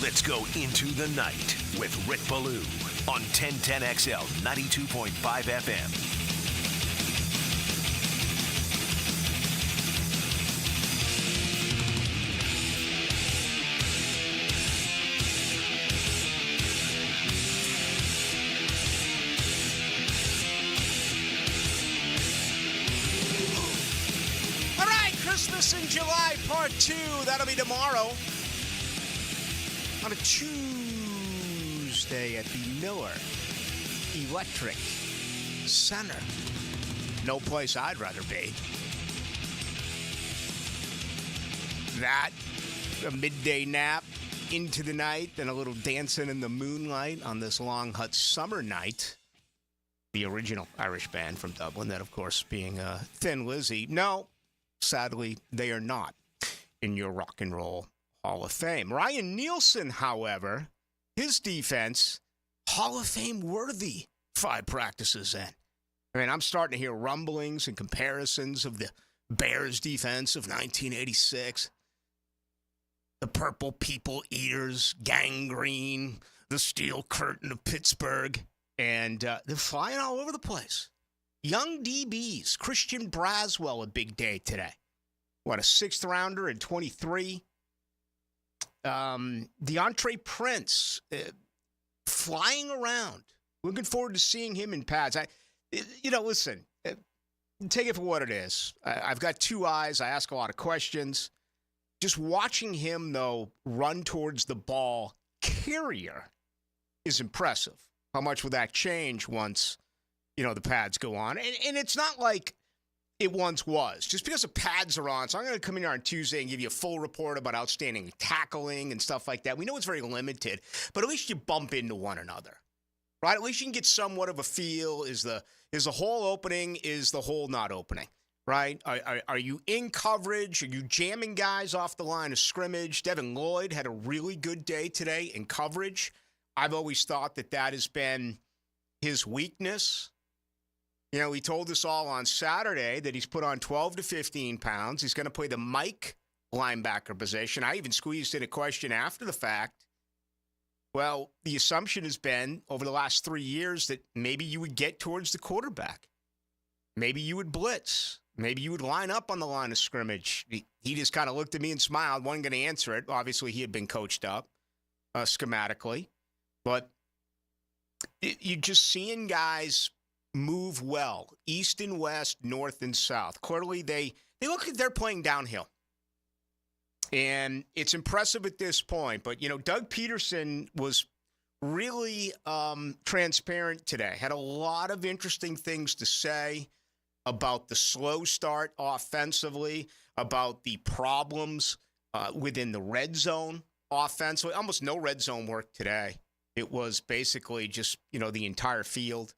Let's go into the night with Rick Ballou on 1010XL 92.5 FM. Christmas in July, part 2. That'll be tomorrow. On a Tuesday at the Miller Electric Center. No place I'd rather be. That, a midday nap into the night, and a little dancing in the moonlight on this long hot summer night. The original Irish band from Dublin, that of course being Thin Lizzy. No. Sadly, they are not in your Rock and Roll Hall of Fame. Ryan Nielsen, however, his defense, Hall of Fame worthy 5 practices in. I mean, I'm starting to hear rumblings and comparisons of the Bears defense of 1986. The Purple People Eaters, Gangrene, the Steel Curtain of Pittsburgh. And they're flying all over the place. Young DBs, Christian Braswell, a big day today. What, a 6th rounder in 23? DeAndre Prince, flying around. Looking forward to seeing him in pads. Listen, take it for what it is. I've got 2 eyes. I ask a lot of questions. Just watching him, though, run towards the ball carrier is impressive. How much will that change once the pads go on? And it's not like it once was. Just because the pads are on, so I'm going to come in here on Tuesday and give you a full report about outstanding tackling and stuff like that. We know it's very limited, but at least you bump into one another, right? At least you can get somewhat of a feel. Is the hole opening? Is the hole not opening, right? Are you in coverage? Are you jamming guys off the line of scrimmage? Devin Lloyd had a really good day today in coverage. I've always thought that has been his weakness. He told us all on Saturday that he's put on 12 to 15 pounds. He's going to play the Mike linebacker position. I even squeezed in a question after the fact. Well, the assumption has been over the last 3 years that maybe you would get towards the quarterback. Maybe you would blitz. Maybe you would line up on the line of scrimmage. He just kind of looked at me and smiled. Wasn't going to answer it. Obviously, he had been coached up schematically. But you're just seeing guys move well, east and west, north and south. Clearly, they look like they're playing downhill. And it's impressive at this point. But, Doug Peterson was really transparent today. Had a lot of interesting things to say about the slow start offensively, about the problems within the red zone offensively. Almost no red zone work today. It was basically just, the entire field,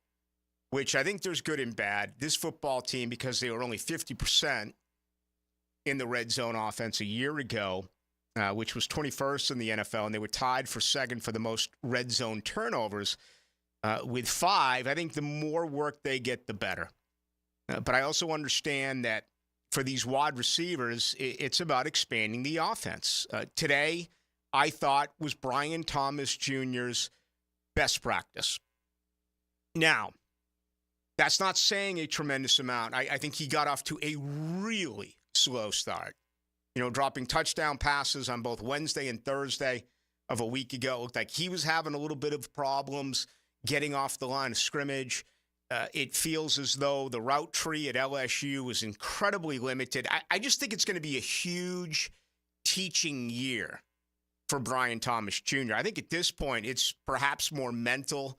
which I think there's good and bad. This football team, because they were only 50% in the red zone offense a year ago, which was 21st in the NFL, and they were tied for second for the most red zone turnovers with 5. I think the more work they get, the better. But I also understand that for these wide receivers, it's about expanding the offense. Today, I thought was Brian Thomas Jr.'s best practice. Now, that's not saying a tremendous amount. I think he got off to a really slow start. Dropping touchdown passes on both Wednesday and Thursday of a week ago. It looked like he was having a little bit of problems getting off the line of scrimmage. It feels as though the route tree at LSU was incredibly limited. I just think it's going to be a huge teaching year for Brian Thomas Jr. I think at this point it's perhaps more mental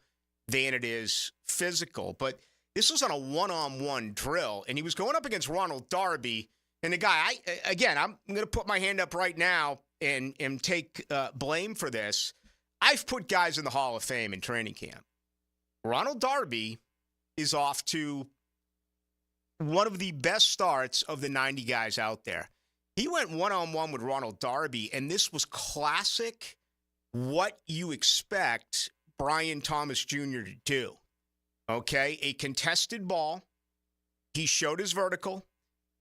than it is physical. But this was on a one-on-one drill, and he was going up against Ronald Darby. And the guy, I'm going to put my hand up right now and take blame for this. I've put guys in the Hall of Fame in training camp. Ronald Darby is off to one of the best starts of the 90 guys out there. He went one-on-one with Ronald Darby, and this was classic what you expect Brian Thomas Jr. to do. Okay, a contested ball. He showed his vertical,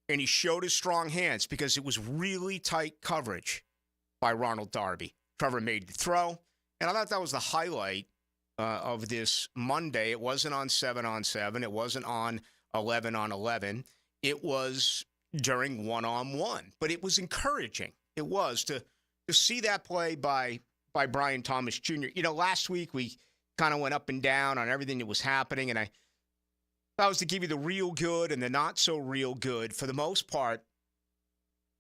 and he showed his strong hands because it was really tight coverage by Ronald Darby. Trevor made the throw. And I thought that was the highlight of this Monday. It wasn't on 7-on-7. It wasn't on 11-on-11. It was during 1-on-1. But it was encouraging. It was to see that play by Brian Thomas Jr. Last week we kind of went up and down on everything that was happening, and if I was to give you the real good and the not so real good, for the most part,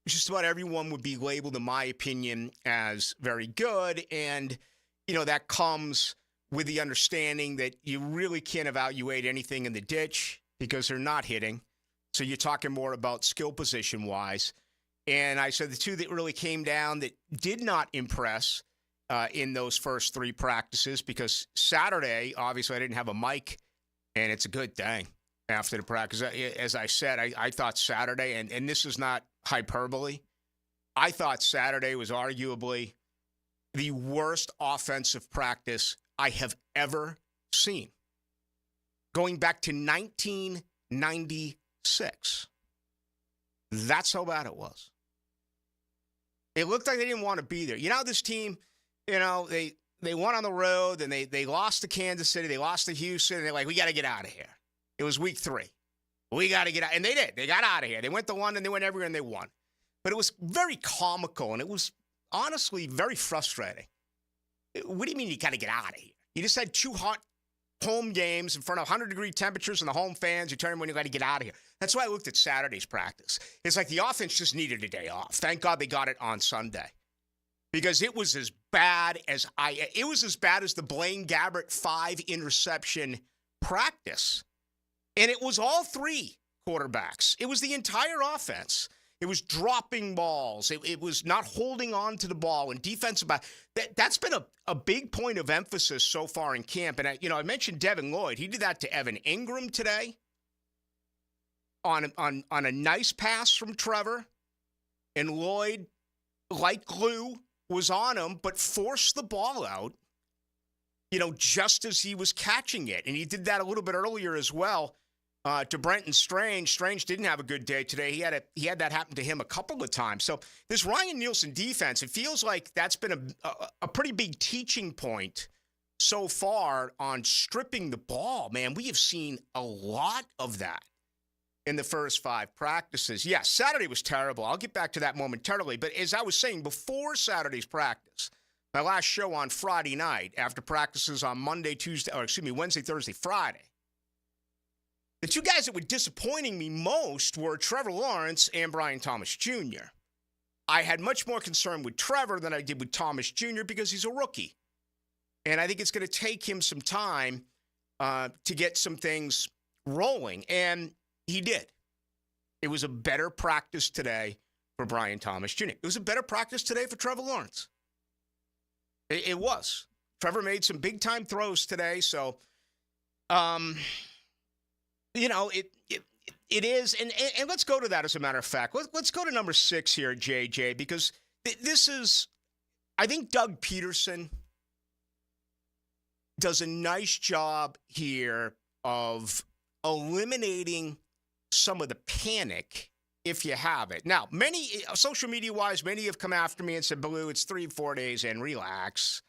just about everyone would be labeled, in my opinion, as very good. And, that comes with the understanding that you really can't evaluate anything in the ditch because they're not hitting. So you're talking more about skill position-wise. And I said the two that really came down that did not impress in those first three practices, because Saturday, obviously, I didn't have a mic, and it's a good thing after the practice. As I said, I thought Saturday, and this is not hyperbole, I thought Saturday was arguably the worst offensive practice I have ever seen, going back to 1996. That's how bad it was. It looked like they didn't want to be there. This team, they won on the road, and they lost to Kansas City, they lost to Houston, and they're like, we got to get out of here. It was week 3. We got to get out. And they did. They got out of here. They went to London, they went everywhere, and they won. But it was very comical, and it was honestly very frustrating. What do you mean you got to get out of here? You just had 2 hot home games in front of 100-degree temperatures and the home fans. You turn when you got to get out of here. That's why I looked at Saturday's practice. It's like the offense just needed a day off. Thank God they got it on Sunday, because it was as bad as the Blaine Gabbert 5-interception practice. And it was all 3 quarterbacks. It was the entire offense. It was dropping balls. It was not holding on to the ball and defensive back. That's been a big point of emphasis so far in camp. And I mentioned Devin Lloyd. He did that to Evan Ingram today on a nice pass from Trevor. And Lloyd, like glue, was on him, but forced the ball out, just as he was catching it. And he did that a little bit earlier as well to Brenton Strange. Strange didn't have a good day today. He had that happen to him a couple of times. So this Ryan Nielsen defense, it feels like that's been a pretty big teaching point so far on stripping the ball. Man, we have seen a lot of that in the first 5 practices. Yes, Saturday was terrible. I'll get back to that momentarily. But as I was saying, before Saturday's practice, my last show on Friday night, after practices on Wednesday, Thursday, Friday, the 2 guys that were disappointing me most were Trevor Lawrence and Brian Thomas Jr. I had much more concern with Trevor than I did with Thomas Jr. because he's a rookie. And I think it's going to take him some time to get some things rolling. And he did. It was a better practice today for Brian Thomas Jr. It was a better practice today for Trevor Lawrence. It was. Trevor made some big-time throws today, so it is, and let's go to that as a matter of fact. Let's go to number 6 here, JJ, because this is, I think Doug Peterson does a nice job here of eliminating some of the panic if you have it. Now, many, social media-wise, many have come after me and said, Ballou, it's 3-4 days in, relax.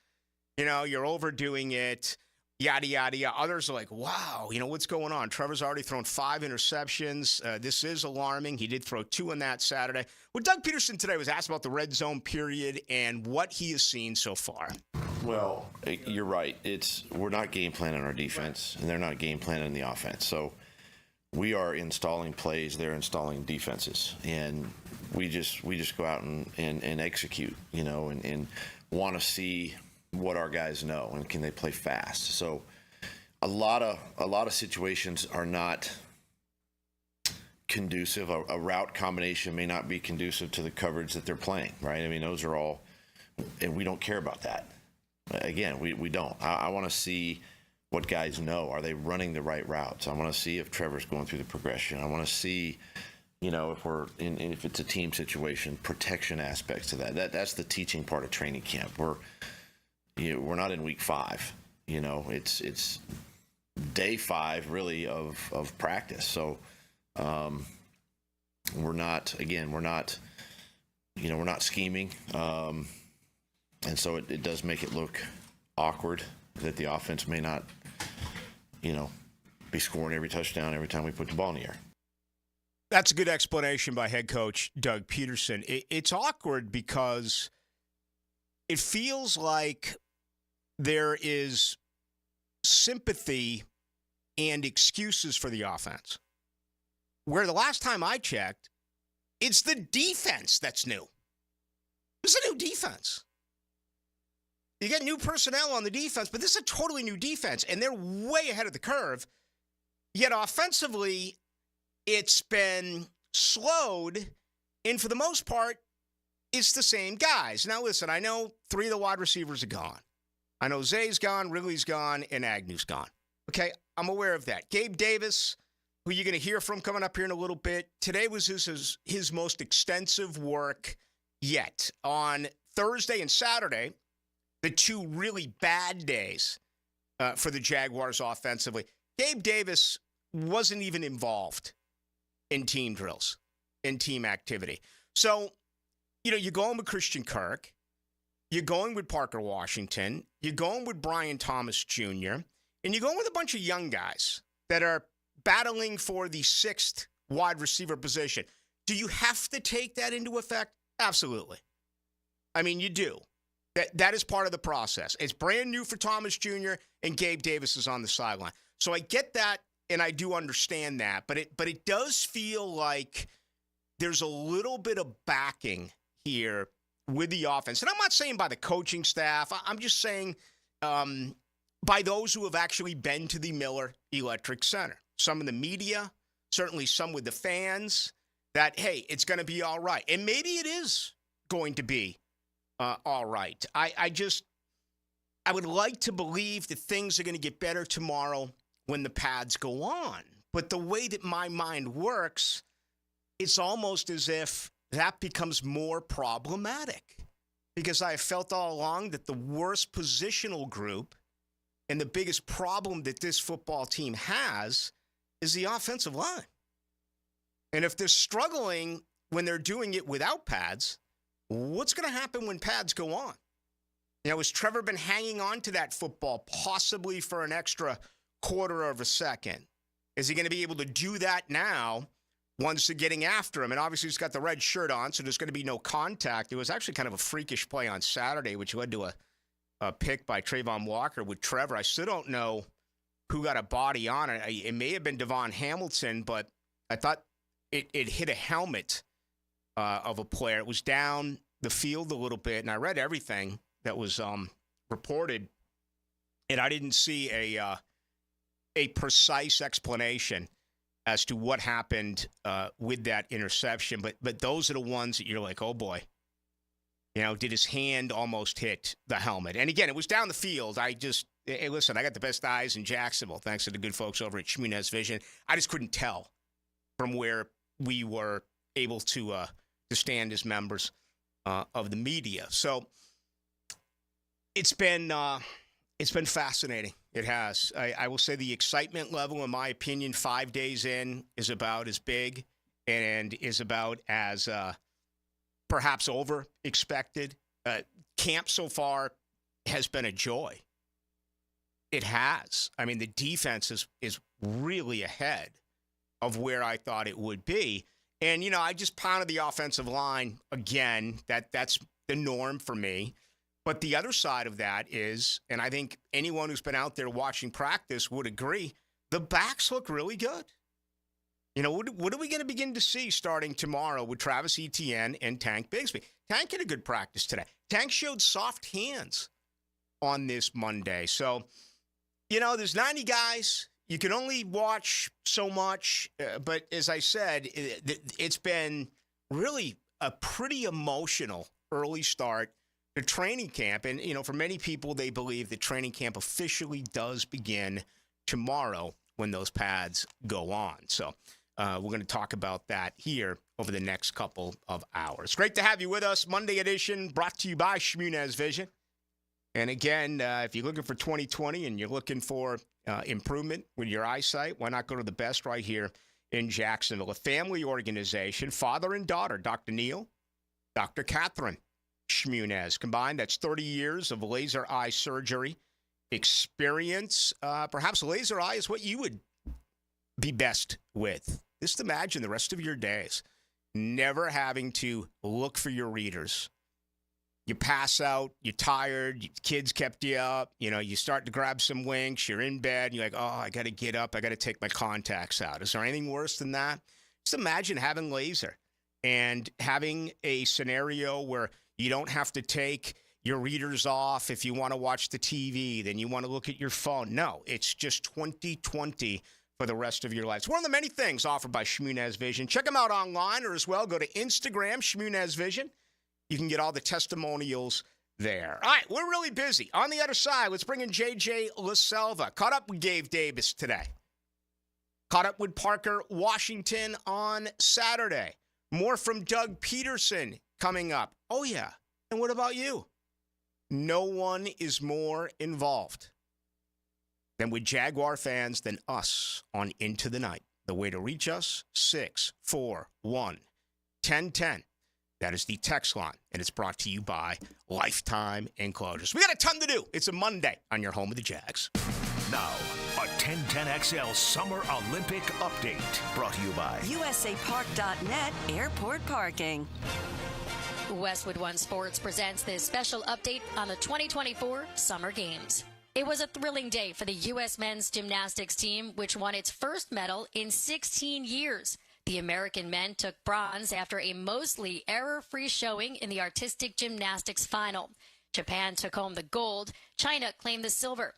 You're overdoing it. Yada, yada, yada. Others are like, wow, what's going on? Trevor's already thrown 5 interceptions. This is alarming. He did throw 2 on that Saturday. Well, Doug Peterson today was asked about the red zone period and what he has seen so far. Well, you're right. We're not game planning our defense, and they're not game planning the offense. So we are installing plays. They're installing defenses. And we just go out and execute, and want to see what our guys know and can they play fast. So a lot of situations are not conducive. A route combination may not be conducive to the coverage that they're playing, right? I mean, those are all, and we don't care about that. Again, we don't. I want to see what guys know. Are they running the right routes? I want to see if Trevor's going through the progression. I want to see, if it's a team situation, protection aspects to that. That's the teaching part of training camp. We're not in week 5. It's day 5 really of practice. So we're not scheming. And so it does make it look awkward that the offense may not, be scoring every touchdown every time we put the ball in the air. That's a good explanation by head coach Doug Peterson. It's awkward because it feels like there is sympathy and excuses for the offense. Where the last time I checked, it's the defense that's new. This is a new defense. You got new personnel on the defense, but this is a totally new defense, and they're way ahead of the curve. Yet offensively, it's been slowed, and for the most part, it's the same guys. Now, listen, I know 3 of the wide receivers are gone. I know Zay's gone, Wrigley's gone, and Agnew's gone. Okay, I'm aware of that. Gabe Davis, who you're going to hear from coming up here in a little bit, today was his most extensive work yet. On Thursday and Saturday, the 2 really bad days for the Jaguars offensively, Gabe Davis wasn't even involved in team drills, in team activity. So, you're going with Christian Kirk, you're going with Parker Washington, you're going with Brian Thomas Jr., and you're going with a bunch of young guys that are battling for the 6th wide receiver position. Do you have to take that into effect? Absolutely. I mean, you do. That is part of the process. It's brand new for Thomas Jr., and Gabe Davis is on the sideline. So I get that, and I do understand that. But it does feel like there's a little bit of backing here with the offense. And I'm not saying by the coaching staff. I'm just saying by those who have actually been to the Miller Electric Center. Some in the media, certainly some with the fans, that, hey, it's going to be all right. And maybe it is going to be all right. I would like to believe that things are going to get better tomorrow when the pads go on. But the way that my mind works, it's almost as if that becomes more problematic. Because I have felt all along that the worst positional group and the biggest problem that this football team has is the offensive line. And if they're struggling when they're doing it without pads, what's going to happen when pads go on? Has Trevor been hanging on to that football possibly for an extra quarter of a second? Is he going to be able to do that now once they're getting after him? And obviously he's got the red shirt on, so there's going to be no contact. It was actually kind of a freakish play on Saturday, which led to a pick by Trayvon Walker with Trevor. I still don't know who got a body on it. It may have been Devon Hamilton, but I thought it hit a helmet of a player. It was down the field a little bit, and I read everything that was reported, and I didn't see a precise explanation as to what happened with that interception. But those are the ones that you're like, oh boy, did his hand almost hit the helmet? And again, it was down the field. Hey, listen, I got the best eyes in Jacksonville, thanks to the good folks over at Shmunez Vision. I just couldn't tell from where we were able to stand as members of the media. So it's been fascinating. It has. I will say the excitement level, in my opinion, 5 days in is about as big and is about as perhaps over expected. Camp so far has been a joy. It has. I mean, the defense is really ahead of where I thought it would be. And, I just pounded the offensive line again. That's the norm for me. But the other side of that is, and I think anyone who's been out there watching practice would agree, the backs look really good. What are we going to begin to see starting tomorrow with Travis Etienne and Tank Bigsby? Tank had a good practice today. Tank showed soft hands on this Monday. So, there's 90 guys. You can only watch so much. But as I said, it's been really a pretty emotional early start to training camp. And, for many people, they believe that training camp officially does begin tomorrow when those pads go on. So we're going to talk about that here over the next couple of hours. Great to have you with us. Monday edition brought to you by Shmunez Vision. And again, if you're looking for 2020 and you're looking for improvement with your eyesight, why not go to the best right here in Jacksonville? A family organization, father and daughter, Dr. Neil, Dr. Catherine. Shmunez. Combined, that's 30 years of laser eye surgery experience. Perhaps laser eye is what you would be best with. Just imagine the rest of your days never having to look for your readers. You pass out, you're tired, kids kept you up, you start to grab some winks, you're in bed, you're like, oh, I got to get up, I got to take my contacts out. Is there anything worse than that? Just imagine having laser and having a scenario where you don't have to take your readers off if you want to watch the TV, then you want to look at your phone. No, it's just 20/20 for the rest of your life. It's one of the many things offered by Shmunez Vision. Check them out online or as well, go to Instagram, Shmunez Vision. You can get all the testimonials there. All right, we're really busy. On the other side, let's bring in J.J. LaSelva. Caught up with Gabe Davis today. Caught up with Parker Washington on Saturday. More from Doug Peterson coming up. Oh, yeah. And what about you? No one is more involved than with Jaguar fans than us on Into the Night. The way to reach us, 641-1010. That is the text line, and it's brought to you by Lifetime Enclosures. We got a ton to do. It's a Monday on your home of the Jags. Now, a 1010XL Summer Olympic Update brought to you by USAPark.net Airport Parking. Westwood One Sports presents this special update on the 2024 Summer Games. It was a thrilling day for the U.S. men's gymnastics team, which won its first medal in 16 years. The American men took bronze after a mostly error-free showing in the artistic gymnastics final. Japan took home the gold. China claimed the silver.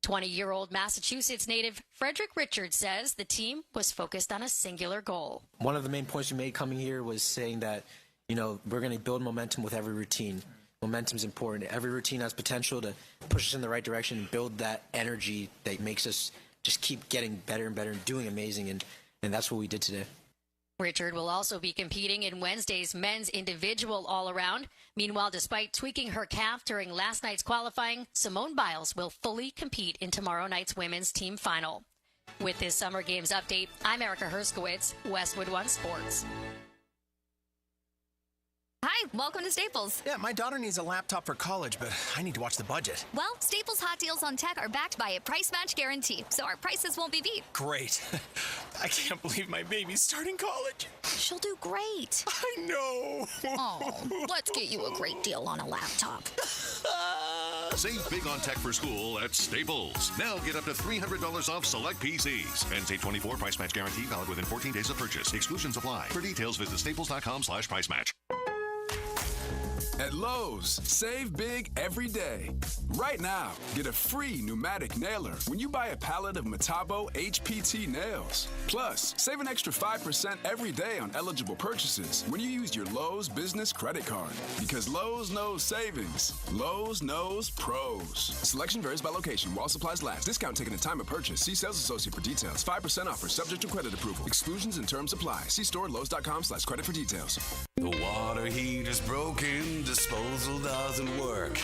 20-year-old Massachusetts native Frederick Richards says the team was focused on a singular goal. One of the main points we made coming here was saying that, we're going to build momentum with every routine. Momentum's important. Every routine has potential to push us in the right direction and build that energy that makes us just keep getting better and better and doing amazing, and that's what we did today. Richard will also be competing in Wednesday's men's individual all-around. Meanwhile, despite tweaking her calf during last night's qualifying, Simone Biles will fully compete in tomorrow night's women's team final. With this Summer Games update, I'm Erica Herskowitz, Westwood One Sports. Hi, welcome to Staples. Yeah, my daughter needs a laptop for college, but I need to watch the budget. Well, Staples Hot Deals on Tech are backed by a price match guarantee, so our prices won't be beat. Great. I can't believe my baby's starting college. She'll do great. I know. Oh, let's get you a great deal on a laptop. Save big on tech for school at Staples. Now get up to $300 off select PCs. NC24 price match guarantee valid within 14 days of purchase. Exclusions apply. For details, visit staples.com/price match. At Lowe's, save big every day. Right now, get a free pneumatic nailer when you buy a pallet of Metabo HPT nails. Plus, save an extra 5% every day on eligible purchases when you use your Lowe's business credit card. Because Lowe's knows savings. Lowe's knows pros. Selection varies by location while supplies last. Discount taken at time of purchase. See sales associate for details. 5% offer subject to credit approval. Exclusions and terms apply. See store at Lowe's.com/credit for details. The water heater's broken, disposal doesn't work.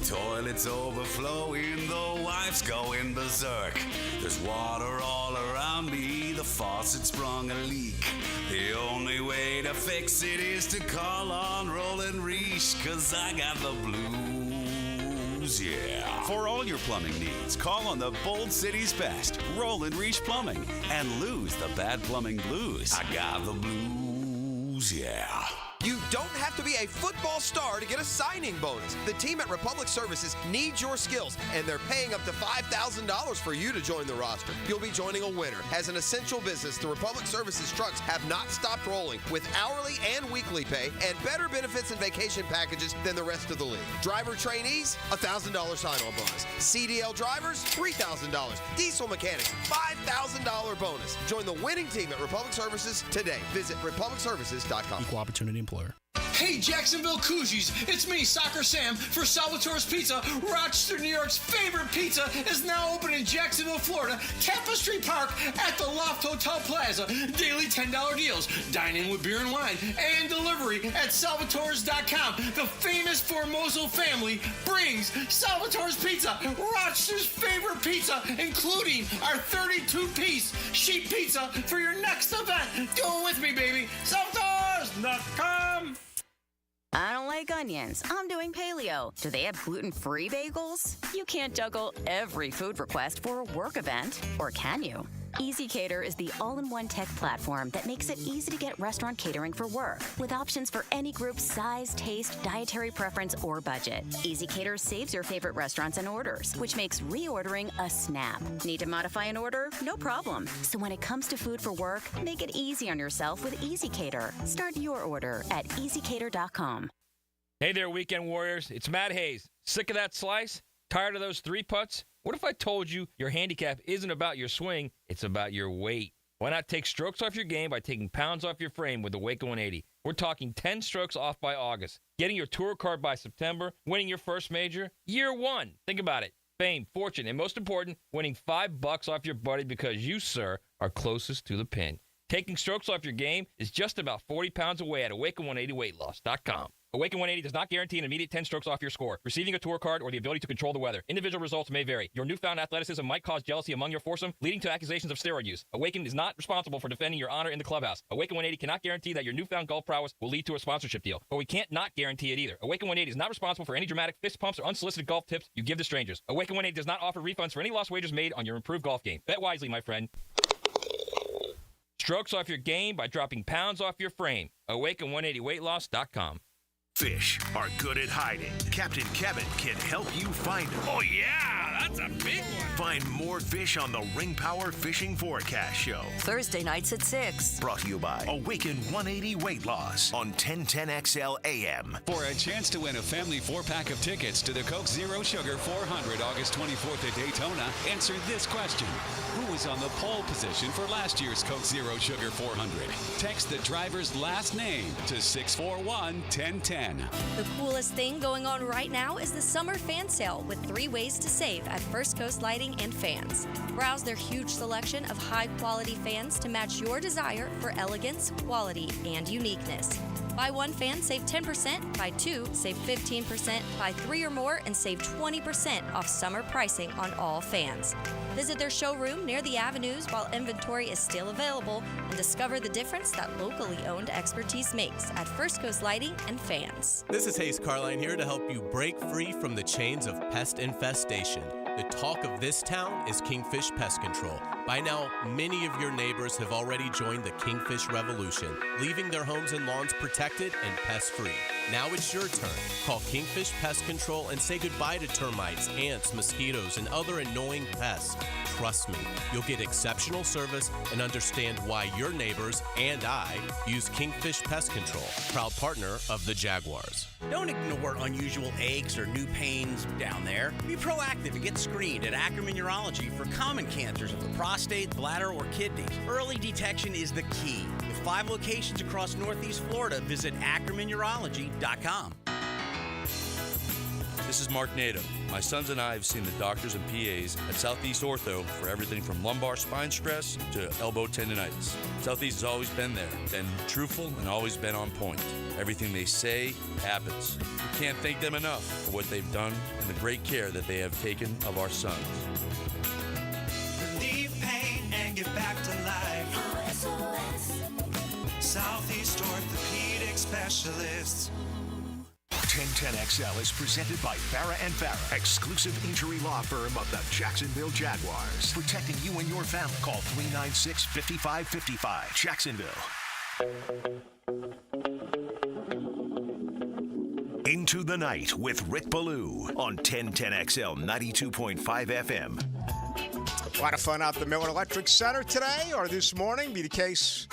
Toilets overflowing, the wife's going berserk. There's water all around me, the faucet sprung a leak. The only way to fix it is to call on Roland Reich, 'cause I got the blues, yeah. For all your plumbing needs, call on the Bold City's best, Roland Reich Plumbing, and lose the bad plumbing blues. I got the blues, yeah. You don't have to be a football star to get a signing bonus. The team at Republic Services needs your skills, and they're paying up to $5,000 for you to join the roster. You'll be joining a winner. As an essential business, the Republic Services trucks have not stopped rolling with hourly and weekly pay and better benefits and vacation packages than the rest of the league. Driver trainees, $1,000 sign-on bonus. CDL drivers, $3,000. Diesel mechanics, $5,000 bonus. Join the winning team at Republic Services today. Visit republicservices.com. Equal opportunity employer. Hey, Jacksonville Koozies, it's me, Soccer Sam, for Salvatore's Pizza. Rochester, New York's favorite pizza is now open in Jacksonville, Florida, Tapestry Park at the Loft Hotel Plaza. Daily $10 deals, dine-in with beer and wine, and delivery at salvatores.com. The famous Formoso family brings Salvatore's Pizza, Rochester's favorite pizza, including our 32-piece sheet pizza for your next event. Do it with me, baby. Salvatores.com. I don't like onions. I'm doing paleo. Do they have gluten-free bagels? You can't juggle every food request for a work event, or can you? EasyCater is the all-in-one tech platform that makes it easy to get restaurant catering for work, with options for any group's size, taste, dietary preference, or budget. EasyCater saves your favorite restaurants and orders, which makes reordering a snap. Need to modify an order? No problem. So when it comes to food for work, make it easy on yourself with EasyCater. Start your order at easycater.com. Hey there, Weekend Warriors. It's Matt Hayes. Sick of that slice? Tired of those 3 putts? What if I told you your handicap isn't about your swing, it's about your weight? Why not take strokes off your game by taking pounds off your frame with the Waco 180? We're talking 10 strokes off by August, getting your tour card by September, winning your first major, year 1. Think about it. Fame, fortune, and most important, winning $5 off your buddy because you, sir, are closest to the pin. Taking strokes off your game is just about 40 pounds away at Awaken180weightloss.com. Awaken 180 does not guarantee an immediate 10 strokes off your score, receiving a tour card, or the ability to control the weather. Individual results may vary. Your newfound athleticism might cause jealousy among your foursome, leading to accusations of steroid use. Awaken is not responsible for defending your honor in the clubhouse. Awaken 180 cannot guarantee that your newfound golf prowess will lead to a sponsorship deal, but we can't not guarantee it either. Awaken 180 is not responsible for any dramatic fist pumps or unsolicited golf tips you give to strangers. Awaken 180 does not offer refunds for any lost wagers made on your improved golf game. Bet wisely, my friend. Strokes off your game by dropping pounds off your frame. Awaken180weightloss.com. Fish are good at hiding. Captain Kevin can help you find them. Oh, yeah, that's a big one. Find more fish on the Ring Power Fishing Forecast Show. Thursday nights at 6. Brought to you by Awaken 180 Weight Loss on 1010XL AM. For a chance to win a family 4-pack of tickets to the Coke Zero Sugar 400 August 24th at Daytona, answer this question. Who was on the pole position for last year's Coke Zero Sugar 400? Text the driver's last name to 641-1010. The coolest thing going on right now is the summer fan sale with 3 ways to save at First Coast Lighting and Fans. Browse their huge selection of high-quality fans to match your desire for elegance, quality, and uniqueness. Buy 1 fan, save 10%. Buy 2, save 15%. Buy 3 or more and save 20% off summer pricing on all fans. Visit their showroom near the avenues while inventory is still available and discover the difference that locally owned expertise makes at First Coast Lighting and Fans. This is Hayes Carline here to help you break free from the chains of pest infestation. The talk of this town is Kingfish Pest Control. By now, many of your neighbors have already joined the Kingfish Revolution, leaving their homes and lawns protected and pest-free. Now it's your turn. Call Kingfish Pest Control and say goodbye to termites, ants, mosquitoes, and other annoying pests. Trust me, you'll get exceptional service and understand why your neighbors and I use Kingfish Pest Control, proud partner of the Jaguars. Don't ignore unusual aches or new pains down there. Be proactive and get screened at Ackerman Urology for common cancers of the prostate, bladder, or kidneys. Early detection is the key. With 5 locations across Northeast Florida, visit AckermanUrology.com. This is Mark Nato. My sons and I have seen the doctors and PAs at Southeast Ortho for everything from lumbar spine stress to elbow tendonitis. Southeast has always been there, been truthful, and always been on point. Everything they say happens. We can't thank them enough for what they've done and the great care that they have taken of our sons. Relieve pain and get back to life. SOS. Southeast Orthopedic Specialists. 1010XL is presented by Farah & Farah, exclusive injury law firm of the Jacksonville Jaguars. Protecting you and your family. Call 396-5555. Jacksonville. Into the Night with Rick Ballou on 1010XL 92.5 FM. A lot of fun out at the Miller Electric Center today or this morning. Be the case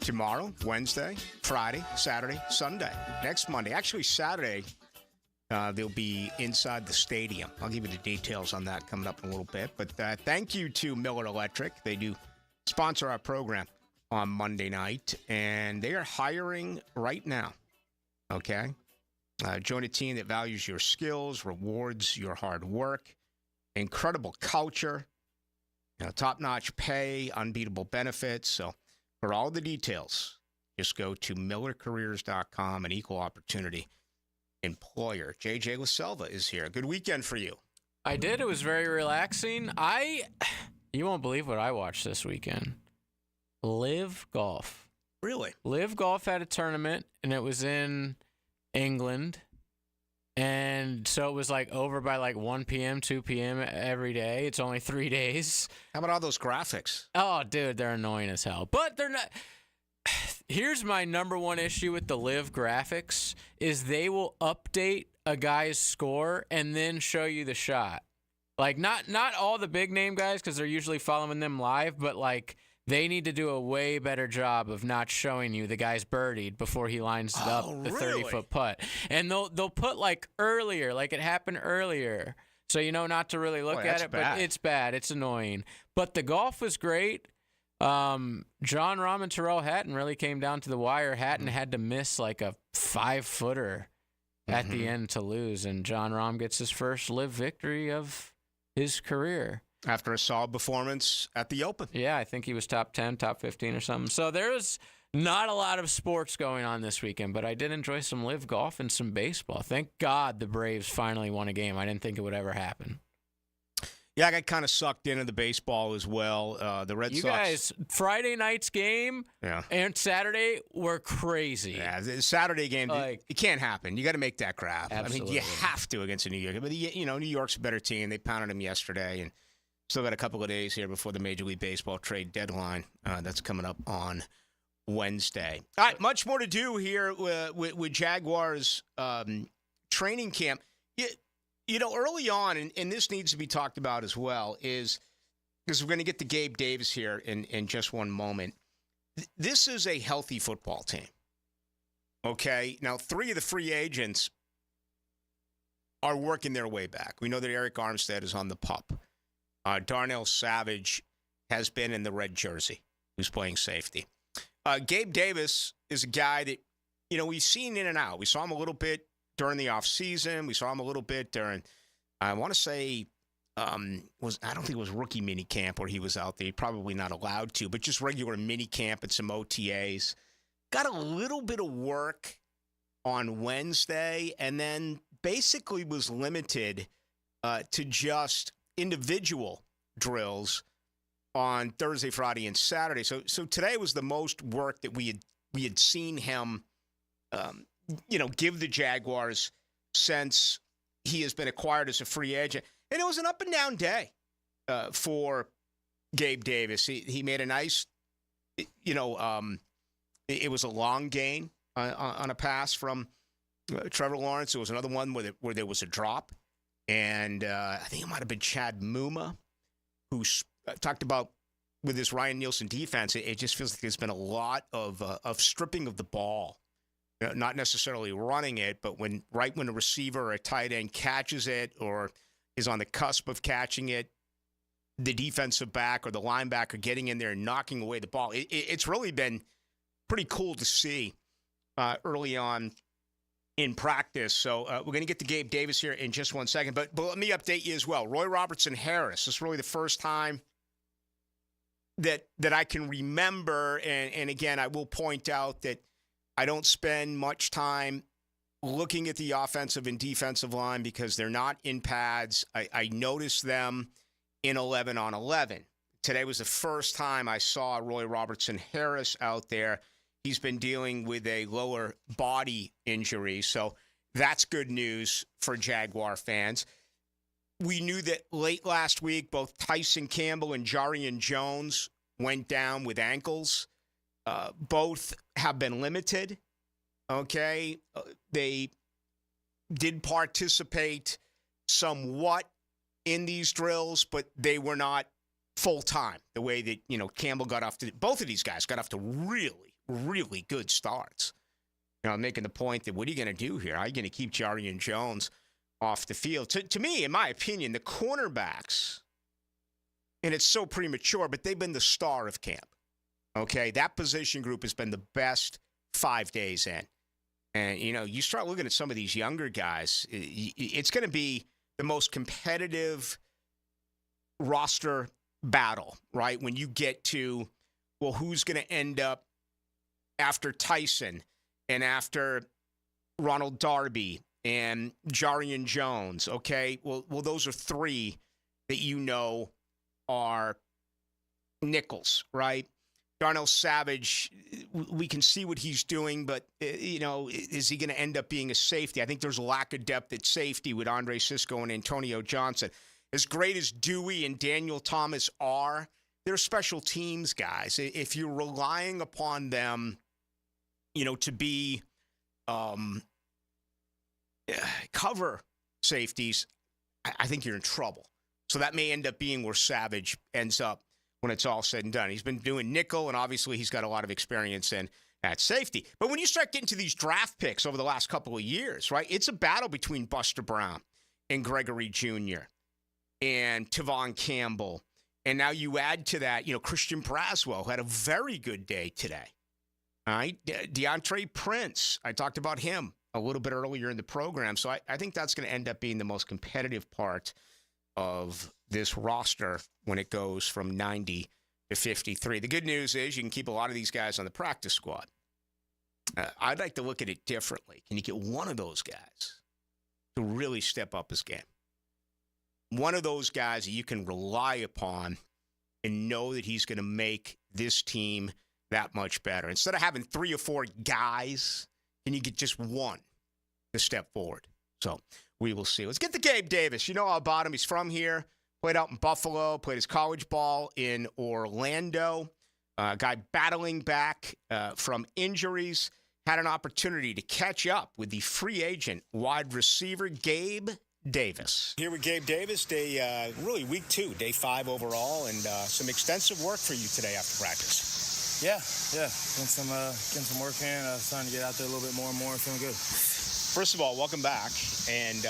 tomorrow, Wednesday, Friday, Saturday, Sunday. Next Monday. Actually, Saturday, they'll be inside the stadium. I'll give you the details on that coming up in a little bit. But thank you to Miller Electric. They do sponsor our program on Monday night, and they are hiring right now. Okay? Join a team that values your skills, rewards your hard work, incredible culture, top-notch pay, unbeatable benefits. So for all the details, just go to millercareers.com, an equal opportunity employer. JJ LaSelva is here. Good weekend for you. I did. It was very relaxing. You won't believe what I watched this weekend. Live Golf. Really? Live Golf had a tournament, and it was in England. And so it was like over by like 1 p.m., 2 p.m. every day. It's only 3 days. How about all those graphics? Oh, dude, they're annoying as hell. But they're not. Here's my number one issue with the live graphics is they will update a guy's score and then show you the shot. Like, not all the big name guys because they're usually following them live, but like they need to do a way better job of not showing you the guy's birdied before he lines it up the 30-foot putt. And they'll put like earlier, like it happened earlier. So you know not to really look at it, but it's bad. It's annoying. But the golf was great. John Rahm and Tyrrell Hatton really came down to the wire. Hatton had to miss like a 5-footer at the end to lose. And John Rahm gets his first live victory of his career. After a solid performance at the Open. Yeah, I think he was top 10, top 15 or something. So there was not a lot of sports going on this weekend, but I did enjoy some live golf and some baseball. Thank God the Braves finally won a game. I didn't think it would ever happen. Yeah, I got kind of sucked into the baseball as well. The Red Sox. You guys, Friday night's game and Saturday were crazy. Yeah, the Saturday game, it can't happen. You got to make that grab. Absolutely. I mean, you have to against New York. But, New York's a better team. They pounded them yesterday, and still got a couple of days here before the Major League Baseball trade deadline. That's coming up on Wednesday. All right, much more to do here with Jaguars training camp. Early on, and this needs to be talked about as well, is because we're going to get to Gabe Davis here in just one moment. This is a healthy football team. Okay? Now, 3 of the free agents are working their way back. We know that Eric Armstead is on the PUP. Darnell Savage has been in the red jersey, who's playing safety. Gabe Davis is a guy that, we've seen in and out. We saw him a little bit during the offseason. We saw him a little bit during, I want to say, I don't think it was rookie mini camp where he was out there. Probably not allowed to, but just regular mini camp and some OTAs. Got a little bit of work on Wednesday and then basically was limited to just individual drills on Thursday, Friday, and Saturday. So today was the most work that we had seen him, give the Jaguars since he has been acquired as a free agent. And it was an up and down day for Gabe Davis. He made a nice, it was a long gain on a pass from Trevor Lawrence. It was another one where there was a drop. And I think it might have been Chad Muma, who talked about with this Ryan Nielsen defense, it just feels like there's been a lot of stripping of the ball. Not necessarily running it, but when a receiver or a tight end catches it or is on the cusp of catching it, the defensive back or the linebacker getting in there and knocking away the ball. It's really been pretty cool to see early on in practice. So we're going to get to Gabe Davis here in just one second. But let me update you as well. Roy Robertson Harris. This is really the first time that I can remember. And again, I will point out that I don't spend much time looking at the offensive and defensive line because they're not in pads. I noticed them in 11 on 11. Today was the first time I saw Roy Robertson Harris out there. He's been dealing with a lower body injury, so that's good news for Jaguar fans. We knew that late last week, both Tyson Campbell and Jarian Jones went down with ankles. Both have been limited, okay? They did participate somewhat in these drills, but they were not full-time, the way that, Campbell got off to, both of these guys got off to really good starts. I'm making the point that what are you going to do here? How are you going to keep Jarian Jones off the field? To me, in my opinion, the cornerbacks, and it's so premature, but they've been the star of camp. Okay, that position group has been the best 5 days in. And, you start looking at some of these younger guys, it's going to be the most competitive roster battle, right? When you get to, well, who's going to end up after Tyson and after Ronald Darby and Jarian Jones, okay? Well, those are 3 that are nickels, right? Darnell Savage, we can see what he's doing, but, is he going to end up being a safety? I think there's a lack of depth at safety with Andre Sisco and Antonio Johnson. As great as Dewey and Daniel Thomas are, they're special teams guys. If you're relying upon them, to be cover safeties, I think you're in trouble. So that may end up being where Savage ends up when it's all said and done. He's been doing nickel, and obviously he's got a lot of experience in at safety. But when you start getting to these draft picks over the last couple of years, right, it's a battle between Buster Brown and Gregory Jr. and Tavon Campbell. And now you add to that, Christian Braswell, who had a very good day today. All right, DeAndre Prince, I talked about him a little bit earlier in the program. So I think that's going to end up being the most competitive part of this roster when it goes from 90 to 53. The good news is you can keep a lot of these guys on the practice squad. I'd like to look at it differently. Can you get one of those guys to really step up his game? One of those guys that you can rely upon and know that he's going to make this team that much better. Instead of having 3 or 4 guys, can you get just one to step forward? So we will see. Let's get to Gabe Davis. You know all about him. He's from here. Played out in Buffalo. Played his college ball in Orlando. Guy battling back from injuries. Had an opportunity to catch up with the free agent wide receiver, Gabe Davis. Here with Gabe Davis, really week 2, day 5 overall, and some extensive work for you today after practice. Yeah, getting some work in, starting to get out there a little bit more and more, feeling good. First of all, welcome back, and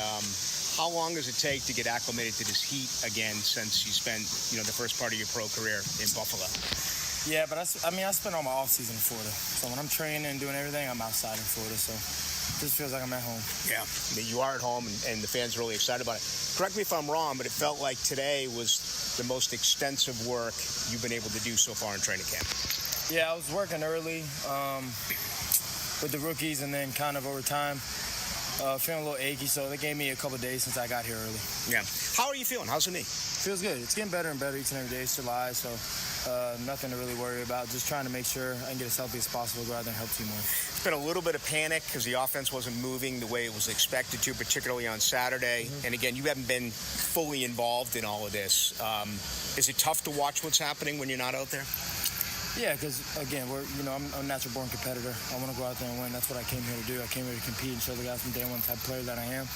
how long does it take to get acclimated to this heat again since you spent, the first part of your pro career in Buffalo? Yeah, but I spent all my off season in Florida, so when I'm training and doing everything, I'm outside in Florida, so it just feels like I'm at home. Yeah, you are at home, and the fans are really excited about it. Correct me if I'm wrong, but it felt like today was the most extensive work you've been able to do so far in training camp. Yeah, I was working early with the rookies, and then kind of over time, feeling a little achy, so they gave me a couple of days since I got here early. Yeah. How are you feeling? How's the knee? Feels good. It's getting better and better each and every day. It's July, so nothing to really worry about. Just trying to make sure I can get as healthy as possible, go out there and help team win. It's been a little bit of panic because the offense wasn't moving the way it was expected to, particularly on Saturday. Mm-hmm. And again, you haven't been fully involved in all of this. Is it tough to watch what's happening when you're not out there? Yeah, because, again, I'm a natural-born competitor. I want to go out there and win. That's what I came here to do. I came here to compete and show the guys from day one the type of player that I am.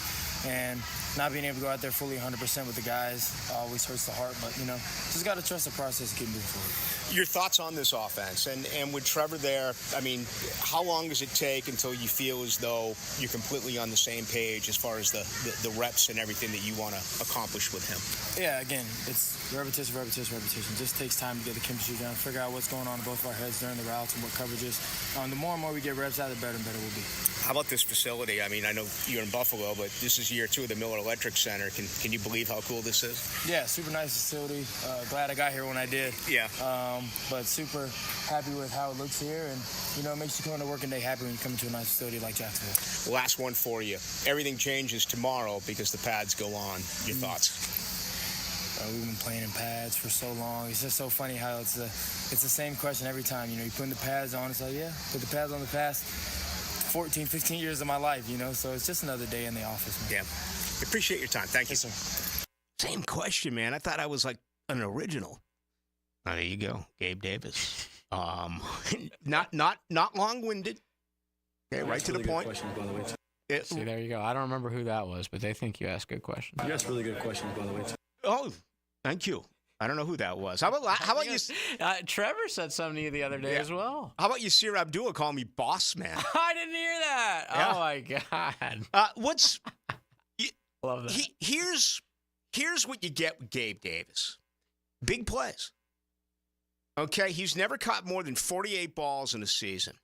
And not being able to go out there fully 100% with the guys always hurts the heart. But, just got to trust the process and keep moving forward. Your thoughts on this offense? And with Trevor there, how long does it take until you feel as though you're completely on the same page as far as the reps and everything that you want to accomplish with him? Yeah, again, it's repetition. It just takes time to get the chemistry down, figure out what's going on in both of our heads during the routes and what coverages. The more and more we get reps out, the better and better we'll be. How about this facility? I know you're in Buffalo, but this is year 2 of the Miller Electric Center. Can you believe how cool this is? Yeah, super nice facility. Glad I got here when I did. Yeah. But super happy with how it looks here, and it makes you come into working day happy when you come into a nice facility like Jacksonville. Last one for you. Everything changes tomorrow because the pads go on. Your thoughts? We've been playing in pads for so long. It's just so funny how it's the same question every time. You putting the pads on. It's like, yeah, put the pads on the past 14, 15 years of my life, so it's just another day in the office, man. Yeah. Appreciate your time. Thank you. Yes, sir. Same question, man. I thought I was like an original. Oh, there you go, Gabe Davis. Not long-winded. Okay, right to the point. Questions, by the way. See, there you go. I don't remember who that was, but they think you ask good questions. You ask really good questions, by the way. Oh, thank you. I don't know who that was. How about you? Trevor said something to you the other day as well. How about Yasir Abdullah calling me boss man? I didn't hear that. Yeah. Oh my God. Love that. Here's what you get with Gabe Davis. Big plays. Okay, he's never caught more than 48 balls in a season.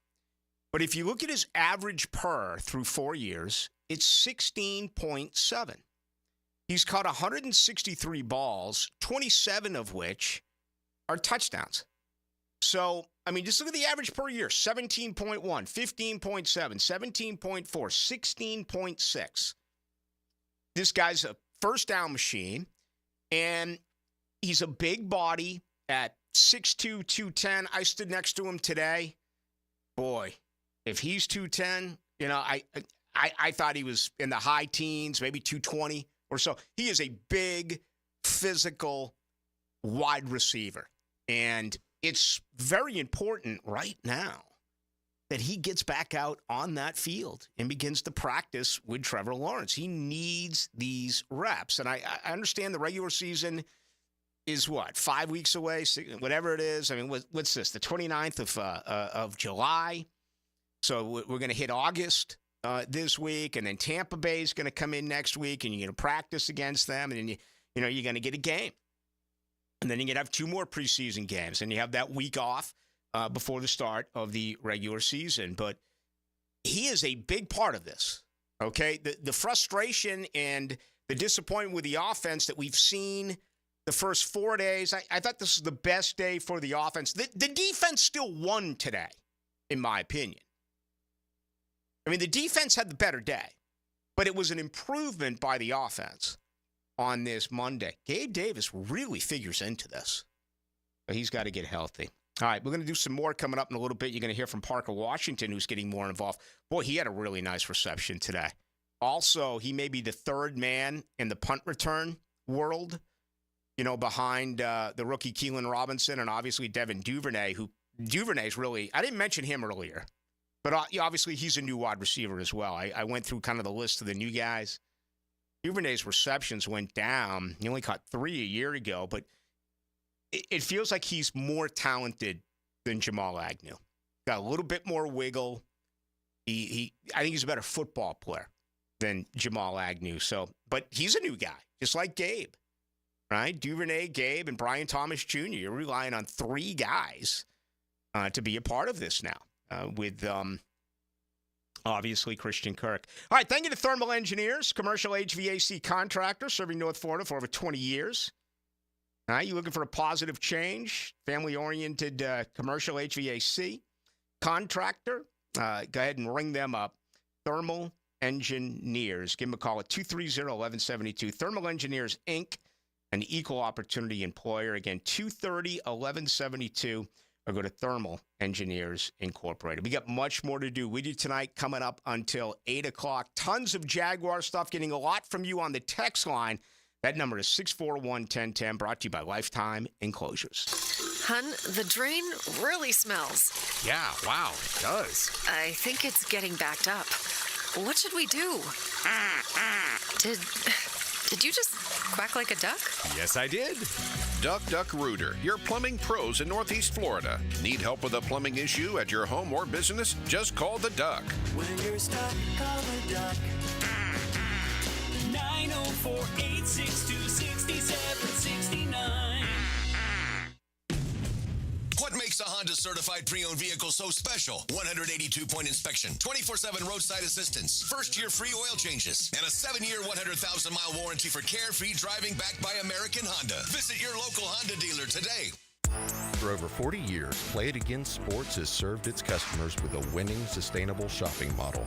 But if you look at his average per through 4 years, it's 16.7. He's caught 163 balls, 27 of which are touchdowns. So, just look at the average per year, 17.1, 15.7, 17.4, 16.6. This guy's a first down machine, and he's a big body at 6'2", 210. I stood next to him today. Boy, if he's 210, I thought he was in the high teens, maybe 220 or so. He is a big, physical, wide receiver. And it's very important right now that he gets back out on that field and begins to practice with Trevor Lawrence. He needs these reps. And I understand the regular season is 5 weeks away, whatever it is. I mean, what's this, the 29th of July? So we're going to hit August this week, and then Tampa Bay is going to come in next week, and you're going to practice against them, and then you're going to get a game. And then you're going to have 2 more preseason games, and you have that week off before the start of the regular season. But he is a big part of this, okay? The frustration and the disappointment with the offense that we've seen the first 4 days, I thought this was the best day for the offense. The defense still won today, in my opinion. I mean, the defense had the better day, but it was an improvement by the offense on this Monday. Gabe Davis really figures into this, but he's got to get healthy. All right, we're going to do some more coming up in a little bit. You're going to hear from Parker Washington, who's getting more involved. Boy, he had a really nice reception today. Also, he may be the third man in the punt return world, behind the rookie Keelan Robinson and obviously Devin Duvernay, Duvernay's really, I didn't mention him earlier, but obviously he's a new wide receiver as well. I went through kind of the list of the new guys. Duvernay's receptions went down. He only caught 3 a year ago, but it feels like he's more talented than Jamal Agnew. Got a little bit more wiggle. I think he's a better football player than Jamal Agnew. But he's a new guy, just like Gabe, right? Duvernay, Gabe, and Brian Thomas Jr. You're relying on 3 guys to be a part of this now with obviously Christian Kirk. All right, thank you to Thermal Engineers, commercial HVAC contractor serving North Florida for over 20 years. All right, you looking for a positive change, family-oriented commercial HVAC contractor? Go ahead and ring them up. Thermal Engineers. Give them a call at 230-1172. Thermal Engineers, Inc., an equal opportunity employer. Again, 230-1172, or go to Thermal Engineers Incorporated. We got much more to do with you tonight, coming up until 8 o'clock. Tons of Jaguar stuff, getting a lot from you on the text line. That number is 641-1010, brought to you by Lifetime Enclosures. Hun, the drain really smells. Yeah, wow, it does. I think it's getting backed up. What should we do? Did you just quack like a duck? Yes, I did. Duck Rooter, your plumbing pros in Northeast Florida. Need help with a plumbing issue at your home or business? Just call the Duck. When you're stuck, call the Duck. 904-862-6769. What makes a Honda certified pre-owned vehicle so special? 182-point inspection, 24/7 roadside assistance, first-year free oil changes, and a 7-year, 100,000-mile warranty for carefree driving backed by American Honda. Visit your local Honda dealer today. For over 40 years, Play It Again Sports has served its customers with a winning, sustainable shopping model.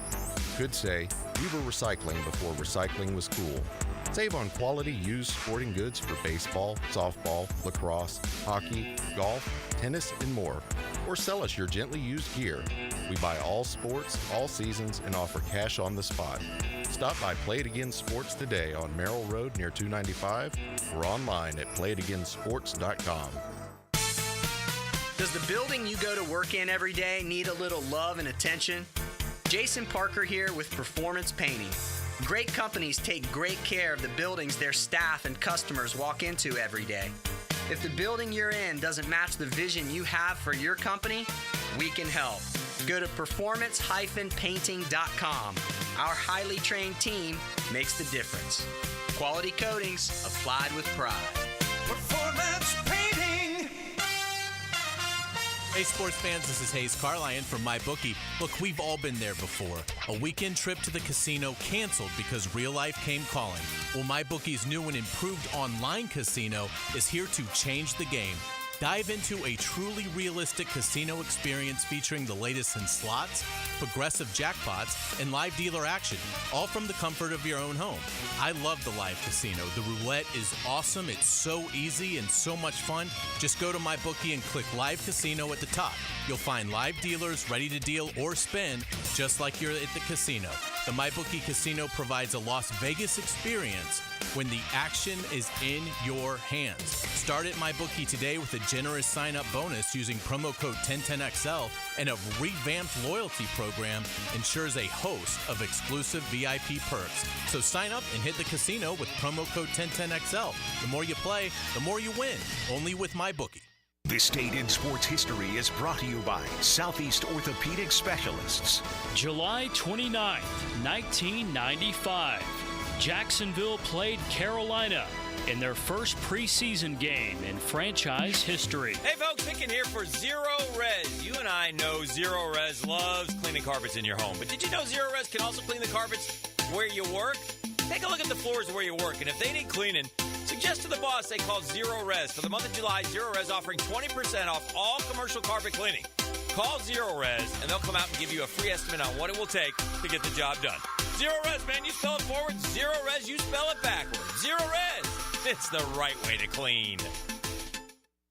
Could say, we were recycling before recycling was cool. Save on quality used sporting goods for baseball, softball, lacrosse, hockey, golf, tennis, and more. Or sell us your gently used gear. We buy all sports, all seasons, and offer cash on the spot. Stop by Play It Again Sports today on Merrill Road near 295 or online at playitagainsports.com. Does the building you go to work in every day need a little love and attention? Jason Parker here with Performance Painting. Great companies take great care of the buildings their staff and customers walk into every day. If the building you're in doesn't match the vision you have for your company, we can help. Go to performance-painting.com. Our highly trained team makes the difference. Quality coatings applied with pride. Performance Painting. Hey sports fans, this is Hayes Carlyon from MyBookie. Look, we've all been there before. A weekend trip to the casino canceled because real life came calling. Well, MyBookie's new and improved online casino is here to change the game. Dive into a truly realistic casino experience featuring the latest in slots, progressive jackpots, and live dealer action, all from the comfort of your own home. I love the live casino. The roulette is awesome. It's so easy and so much fun. Just go to MyBookie and click Live Casino at the top. You'll find live dealers ready to deal or spin, just like you're at the casino. The MyBookie Casino provides a Las Vegas experience when the action is in your hands. Start at MyBookie today with a generous sign-up bonus using promo code 1010XL, and a revamped loyalty program ensures a host of exclusive VIP perks. So sign up and hit the casino with promo code 1010XL. The more you play, the more you win. Only with MyBookie. This date in sports history is brought to you by Southeast Orthopedic Specialists. July 29th, 1995. Jacksonville played Carolina in their first preseason game in franchise history. Hey folks, Hicken here for Zero Res. You and I know Zero Res loves cleaning carpets in your home. But did you know Zero Res can also clean the carpets where you work? Take a look at the floors where you work, and if they need cleaning, suggest to the boss they call Zero Res. For the month of July, Zero Res offering 20% off all commercial carpet cleaning. Call Zero Res, and they'll come out and give you a free estimate on what it will take to get the job done. Zero Res, man, you spell it forward. Zero Res, you spell it backwards. Zero Res, it's the right way to clean.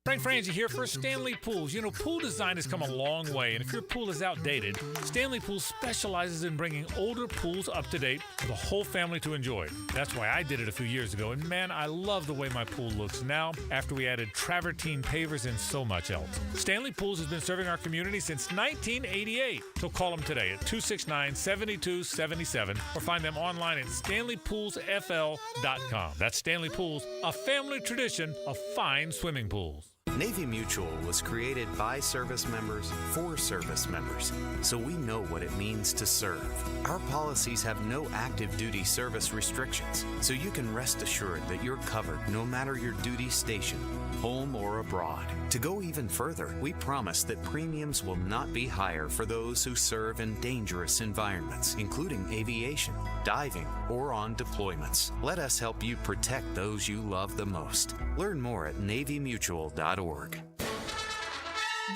Frank Frangie here for Stanley Pools. You know, pool design has come a long way, and if your pool is outdated, Stanley Pools specializes in bringing older pools up to date for the whole family to enjoy. That's why I did it a few years ago, and man, I love the way my pool looks now after we added travertine pavers and so much else. Stanley Pools has been serving our community since 1988. So call them today at 269-7277 or find them online at StanleyPoolsFL.com. That's Stanley Pools, a family tradition of fine swimming pools. Navy Mutual was created by service members for service members, so we know what it means to serve. Our policies have no active duty service restrictions, so you can rest assured that you're covered no matter your duty station, home or abroad. To go even further, we promise that premiums will not be higher for those who serve in dangerous environments, including aviation, diving, or on deployments. Let us help you protect those you love the most. Learn more at NavyMutual.org.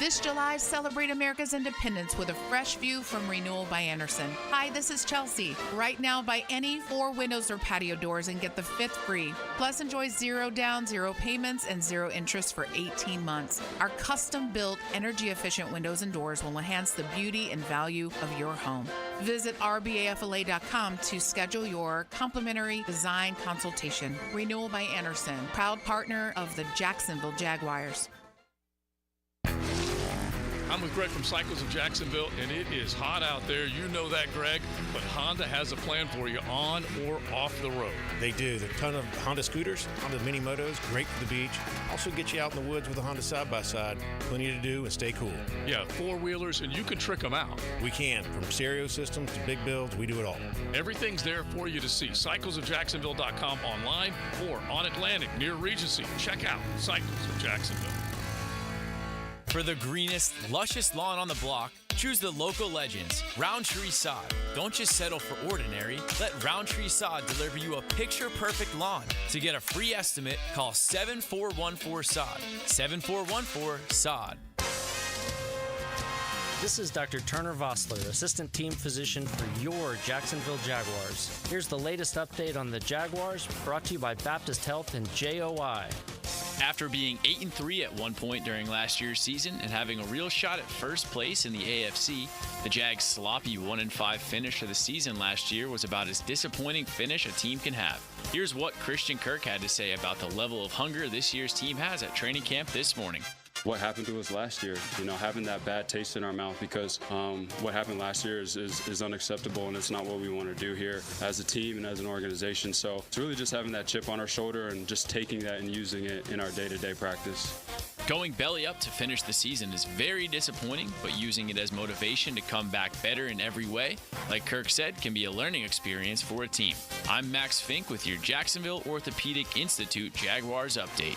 This July, celebrate America's independence with a fresh view from Renewal by Andersen. Hi, this is Chelsea. Right now, buy any 4 windows or patio doors and get the 5th free. Plus, enjoy 0 down, 0 payments, and 0 interest for 18 months. Our custom-built, energy-efficient windows and doors will enhance the beauty and value of your home. Visit rbafla.com to schedule your complimentary design consultation. Renewal by Andersen, proud partner of the Jacksonville Jaguars. I'm with Greg from Cycles of Jacksonville, and it is hot out there. You know that, Greg, but Honda has a plan for you on or off the road. They do. There are a ton of Honda scooters, Honda mini motos, great for the beach. Also get you out in the woods with a Honda side-by-side. Plenty to do and stay cool. Yeah, four-wheelers, and you can trick them out. We can. From stereo systems to big builds, we do it all. Everything's there for you to see. CyclesofJacksonville.com online or on Atlantic near Regency. Check out Cycles of Jacksonville. For the greenest, luscious lawn on the block, choose the local legends, Roundtree Sod. Don't just settle for ordinary. Let Roundtree Sod deliver you a picture-perfect lawn. To get a free estimate, call 7414-SOD. 7414-SOD. This is Dr. Turner Vossler, Assistant Team Physician for your Jacksonville Jaguars. Here's the latest update on the Jaguars, brought to you by Baptist Health and JOI. After being 8-3 at one point during last year's season and having a real shot at first place in the AFC, the Jags' sloppy 1-5 finish of the season last year was about as disappointing finish a team can have. Here's what Christian Kirk had to say about the level of hunger this year's team has at training camp this morning. What happened to us last year, having that bad taste in our mouth, because what happened last year is unacceptable, and it's not what we want to do here as a team and as an organization. So it's really just having that chip on our shoulder and just taking that and using it in our day-to-day practice. Going belly up to finish the season is very disappointing, but using it as motivation to come back better in every way, like Kirk said, can be a learning experience for a team. I'm Max Fink with your Jacksonville Orthopedic Institute Jaguars update.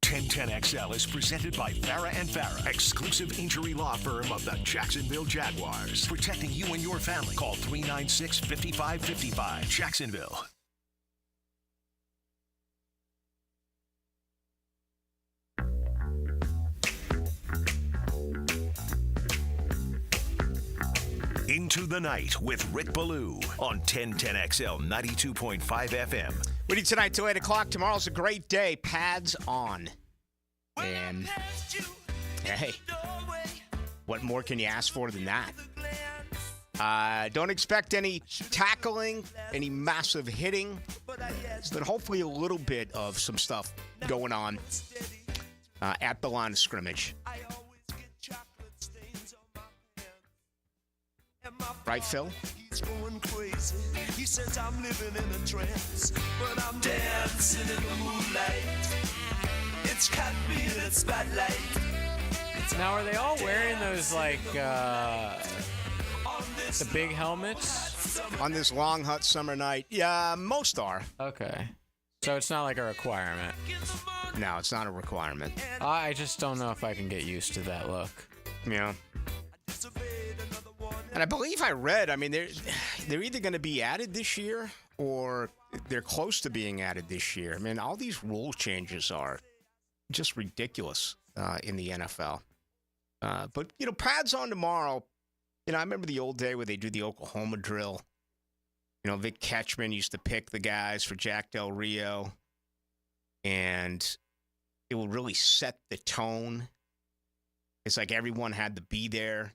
1010XL is presented by Farah & Farah, exclusive injury law firm of the Jacksonville Jaguars. Protecting you and your family. Call 396-5555. Jacksonville. Into the Night with Rick Ballou on 1010XL 92.5 FM. With you tonight till 8 o'clock. Tomorrow's a great day. Pads on. And, hey, what more can you ask for than that? Don't expect any tackling, any massive hitting, but hopefully a little bit of some stuff going on at the line of scrimmage. Right, Phil? He's going crazy. He says I'm living in a trance, but I'm dancing in the moonlight. It's caught me in its spotlight. Now, are they all wearing those, like, the big helmets? On this long, hot summer night? Yeah, most are. Okay. So it's not like a requirement? No, it's not a requirement. I just don't know if I can get used to that look. Yeah. And I believe I read, I mean, they're either going to be added this year or they're close to being added this year. I mean, all these rule changes are just ridiculous in the NFL. But, pads on tomorrow. I remember the old day where they do the Oklahoma drill. Vic Ketchman used to pick the guys for Jack Del Rio. And it will really set the tone. It's like everyone had to be there.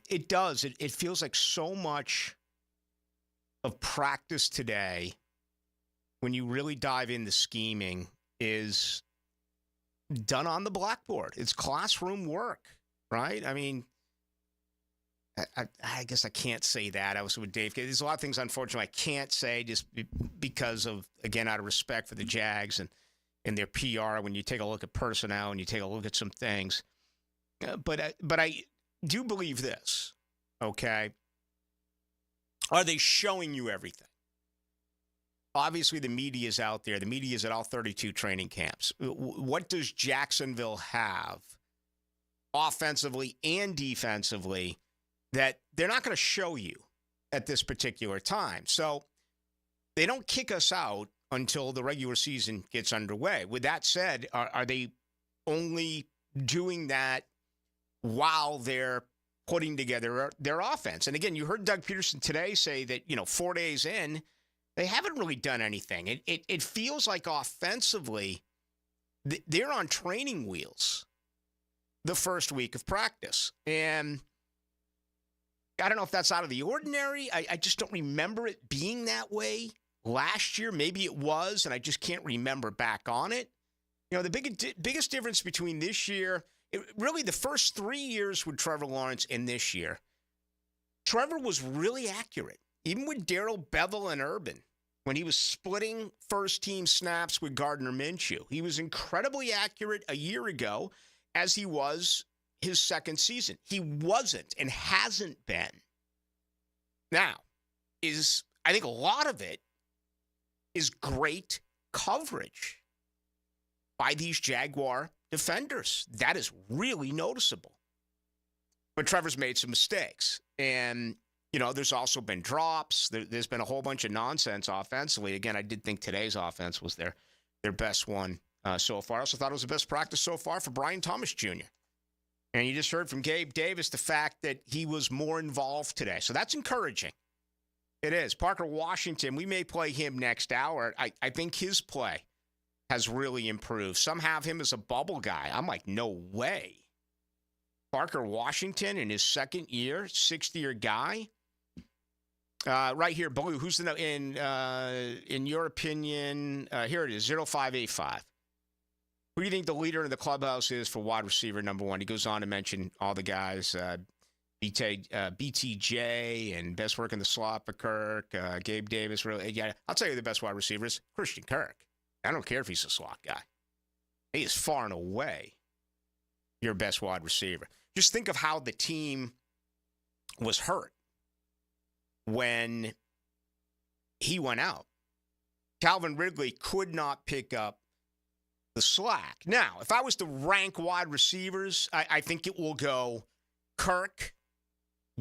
It does. It feels like so much of practice today, when you really dive into scheming, is done on the blackboard. It's classroom work, right? I mean, I guess I can't say that. I was with Dave. There's a lot of things, unfortunately, I can't say just because of, again, out of respect for the Jags and their PR when you take a look at personnel and you take a look at some things. But I do believe this, okay? Are they showing you everything? Obviously, the media is out there. The media is at all 32 training camps. What does Jacksonville have offensively and defensively that they're not going to show you at this particular time? So they don't kick us out until the regular season gets underway. With that said, are they only doing that while they're putting together their offense? And again, you heard Doug Peterson today say that, 4 days in, they haven't really done anything. It feels like offensively, they're on training wheels the first week of practice. And I don't know if that's out of the ordinary. I just don't remember it being that way last year. Maybe it was, and I just can't remember back on it. The biggest difference between this year, really the first 3 years with Trevor Lawrence and this year, Trevor was really accurate. Even with Darrell Bevell and Urban, when he was splitting first-team snaps with Gardner Minshew, he was incredibly accurate a year ago as he was his second season. He wasn't and hasn't been. Now, I think a lot of it is great coverage by these Jaguar defenders. That is really noticeable. But Trevor's made some mistakes. And there's also been drops. There's been a whole bunch of nonsense offensively. Again, I did think today's offense was their best one so far. I also thought it was the best practice so far for Brian Thomas Jr. And you just heard from Gabe Davis the fact that he was more involved today. So that's encouraging. It is. Parker Washington, we may play him next hour. I think his play has really improved. Some have him as a bubble guy. I'm like, no way. Parker Washington in his second year, 6th-year guy. Right here, Ballou, who's in your opinion, here it is, 0585. Who do you think the leader in the clubhouse is for wide receiver number one? He goes on to mention all the guys, BTJ and best work in the slot for Kirk, Gabe Davis. Really, yeah, I'll tell you the best wide receiver is Christian Kirk. I don't care if he's a slot guy. He is far and away your best wide receiver. Just think of how the team was hurt when he went out. Calvin Ridley could not pick up the slack. Now, if I was to rank wide receivers, I think it will go Kirk,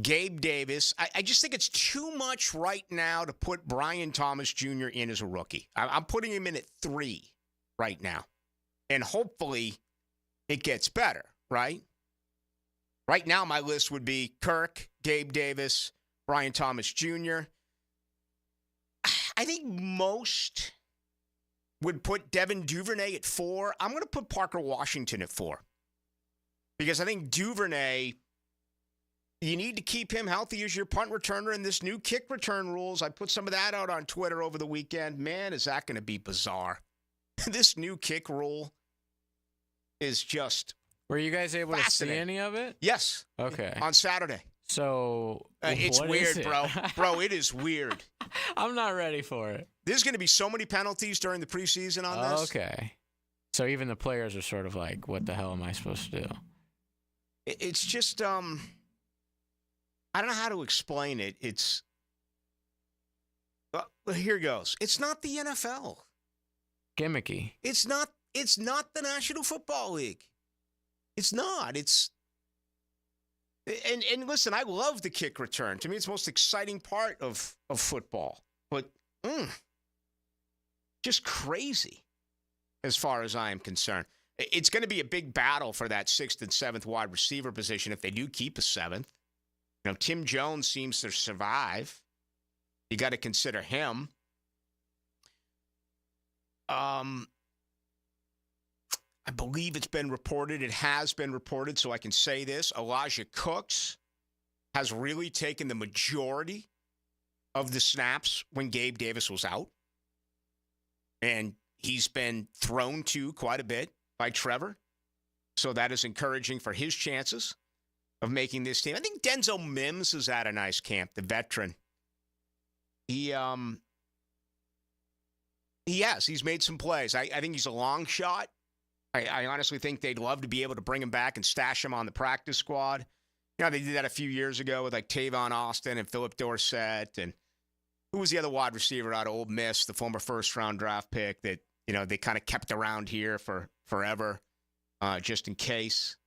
Gabe Davis. I just think it's too much right now to put Brian Thomas Jr. in as a rookie. I'm putting him in at 3 right now. And hopefully it gets better. right? Right now, my list would be Kirk, Gabe Davis, Brian Thomas Jr. I think most would put Devin Duvernay at 4. I'm going to put Parker Washington at 4. Because I think Duvernay, you need to keep him healthy as your punt returner in this new kick return rules. I put some of that out on Twitter over the weekend. Man, is that going to be bizarre. This new kick rule is just Were you guys able to see any of it? Yes. Okay. On Saturday. So it's what weird, is it? bro. Bro, it is weird. I'm not ready for it. There's going to be so many penalties during the preseason on this. Okay. So even the players are sort of like, what the hell am I supposed to do? It's just, I don't know how to explain it. It's, here goes. It's not the NFL. Gimmicky. It's not the National Football League. It's not. And listen, I love the kick return. To me, it's the most exciting part of football. But just crazy as far as I am concerned. It's going to be a big battle for that 6th and 7th wide receiver position if they do keep a 7th. You know, Tim Jones seems to survive. You got to consider him. I believe it's been reported. It has been reported, so I can say this. Elijah Cooks has really taken the majority of the snaps when Gabe Davis was out. And he's been thrown to quite a bit by Trevor. So that is encouraging for his chances of making this team. I think Denzel Mims is at a nice camp, the veteran. He has. He's made some plays. I think he's a long shot. I honestly think they'd love to be able to bring him back and stash him on the practice squad. You know, they did that a few years ago with like Tavon Austin and Philip Dorsett. And who was the other wide receiver out of Ole Miss, the former first-round draft pick that, you know, they kind of kept around here for forever just in case.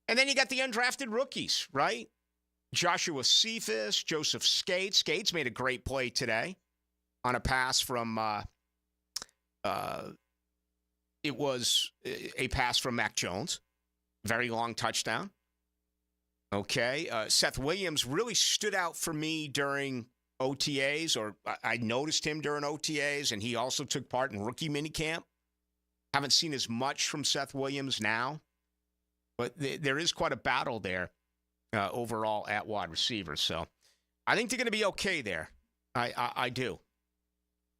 And then you got the undrafted rookies, right? Joshua Cephas, Joseph Skates. Skates made a great play today on a pass from it was a pass from Mac Jones. Very long touchdown. Okay. Seth Williams really stood out for me during OTAs, or I noticed him during OTAs, and he also took part in rookie minicamp. Haven't seen as much from Seth Williams now, but there is quite a battle there overall at wide receiver. So I think they're going to be okay there. I do.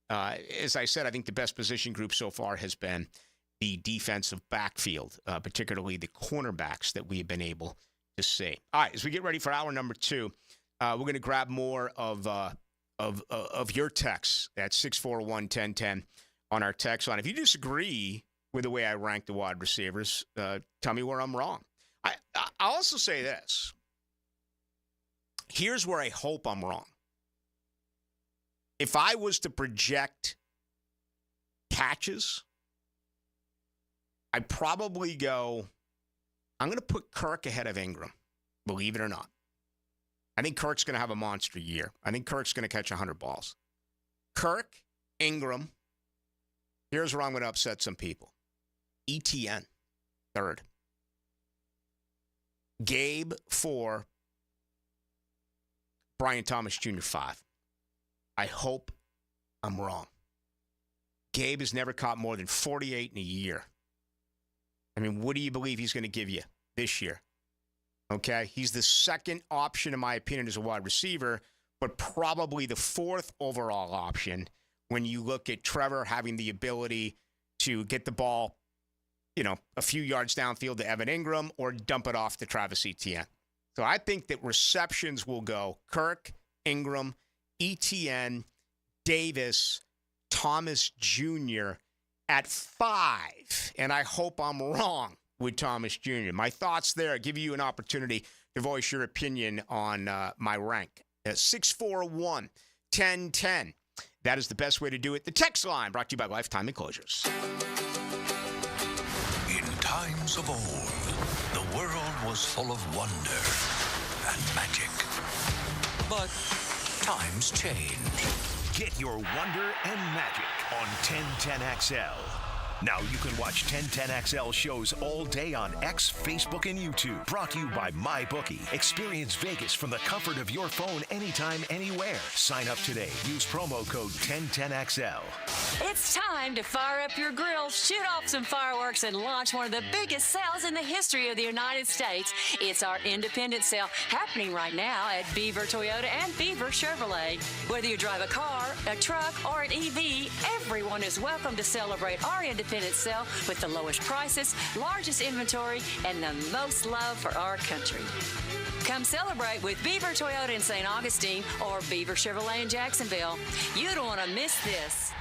As I said, I think the best position group so far has been the defensive backfield, particularly the cornerbacks that we have been able to see. All right, as we get ready for hour number 2, we're going to grab more of your texts at 641-1010 on our text line. If you disagree with the way I rank the wide receivers, tell me where I'm wrong. I'll also say this. Here's where I hope I'm wrong. If I was to project catches, I'd probably go, I'm going to put Kirk ahead of Ingram, believe it or not. I think Kirk's going to have a monster year. I think Kirk's going to catch 100 balls. Kirk, Ingram, here's where I'm going to upset some people. ETN, 3rd. Gabe, 4. Brian Thomas Jr., 5. I hope I'm wrong. Gabe has never caught more than 48 in a year. I mean, what do you believe he's going to give you this year? Okay? He's the second option, in my opinion, as a wide receiver, but probably the 4th overall option when you look at Trevor having the ability to get the ball, you know, a few yards downfield to Evan Ingram or dump it off to Travis Etienne. So I think that receptions will go Kirk, Ingram, Etienne, Davis, Thomas Jr. at 5. And I hope I'm wrong with Thomas Jr. My thoughts there give you an opportunity to voice your opinion on my rank. 641-1010. That is the best way to do it. The text line brought to you by Lifetime Enclosures. In times of old, the world was full of wonder and magic. But times change. Get your wonder and magic on 1010XL. Now you can watch 1010XL shows all day on X, Facebook, and YouTube. Brought to you by MyBookie. Experience Vegas from the comfort of your phone anytime, anywhere. Sign up today. Use promo code 1010XL. It's time to fire up your grills, shoot off some fireworks, and launch one of the biggest sales in the history of the United States. It's our independent sale happening right now at Beaver Toyota and Beaver Chevrolet. Whether you drive a car, a truck, or an EV, everyone is welcome to celebrate our independent sale with the lowest prices, largest inventory, and the most love for our country. Come celebrate with Beaver Toyota in St. Augustine or Beaver Chevrolet in Jacksonville. You don't want to miss this.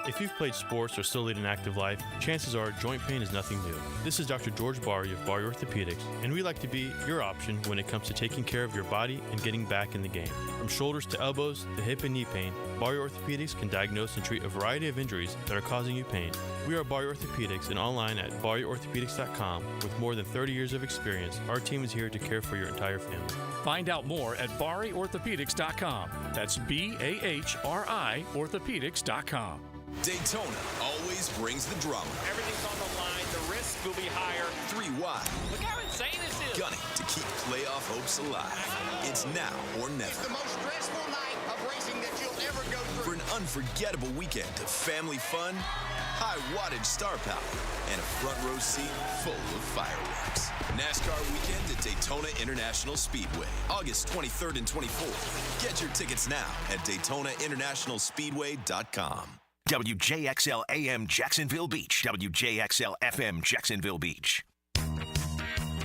If you've played sports or still lead an active life, chances are joint pain is nothing new. This is Dr. George Barry of Barry Orthopedics, and we like to be your option when it comes to taking care of your body and getting back in the game. From shoulders to elbows to hip and knee pain, Barry Orthopedics can diagnose and treat a variety of injuries that are causing you pain. We are Barry Orthopedics and online at barryorthopedics.com. With more than 30 years of experience, our team is here to care for your entire family. Find out more at barryorthopedics.com. That's BAHRI orthopedics.com. Daytona always brings the drama. Everything's on the line. The risk will be higher. 3 wide. Look how insane this is. Gunning to keep playoff hopes alive. It's now or never. It's the most stressful night of racing that you'll ever go through. For an unforgettable weekend of family fun, high wattage star power, and a front row seat full of fireworks. NASCAR weekend at Daytona International Speedway, August 23rd and 24th. Get your tickets now at DaytonaInternationalSpeedway.com. WJXL AM Jacksonville Beach. WJXL FM Jacksonville Beach.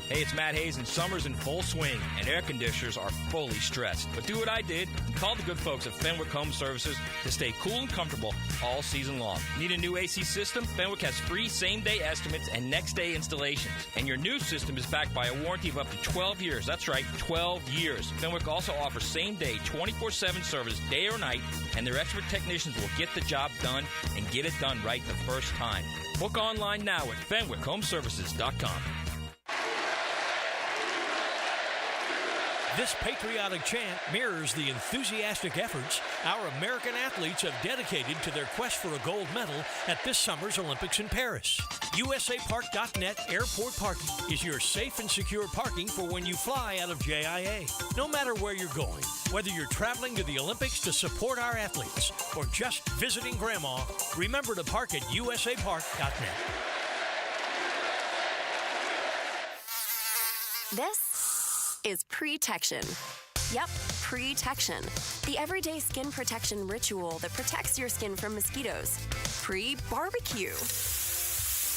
Hey, it's Matt Hayes, and summer's in full swing, and air conditioners are fully stressed. But do what I did and call the good folks at Fenwick Home Services to stay cool and comfortable all season long. Need a new AC system? Fenwick has free same-day estimates and next-day installations. And your new system is backed by a warranty of up to 12 years. That's right, 12 years. Fenwick also offers same-day, 24/7 service, day or night, and their expert technicians will get the job done and get it done right the first time. Book online now at FenwickHomeservices.com. This patriotic chant mirrors the enthusiastic efforts our American athletes have dedicated to their quest for a gold medal at this summer's Olympics in Paris. USAPark.net Airport Parking is your safe and secure parking for when you fly out of JIA. No matter where you're going, whether you're traveling to the Olympics to support our athletes or just visiting Grandma, remember to park at USAPark.net. This is Pre-Tection. Yep, Pre-Tection. The everyday skin protection ritual that protects your skin from mosquitoes. Pre-barbecue.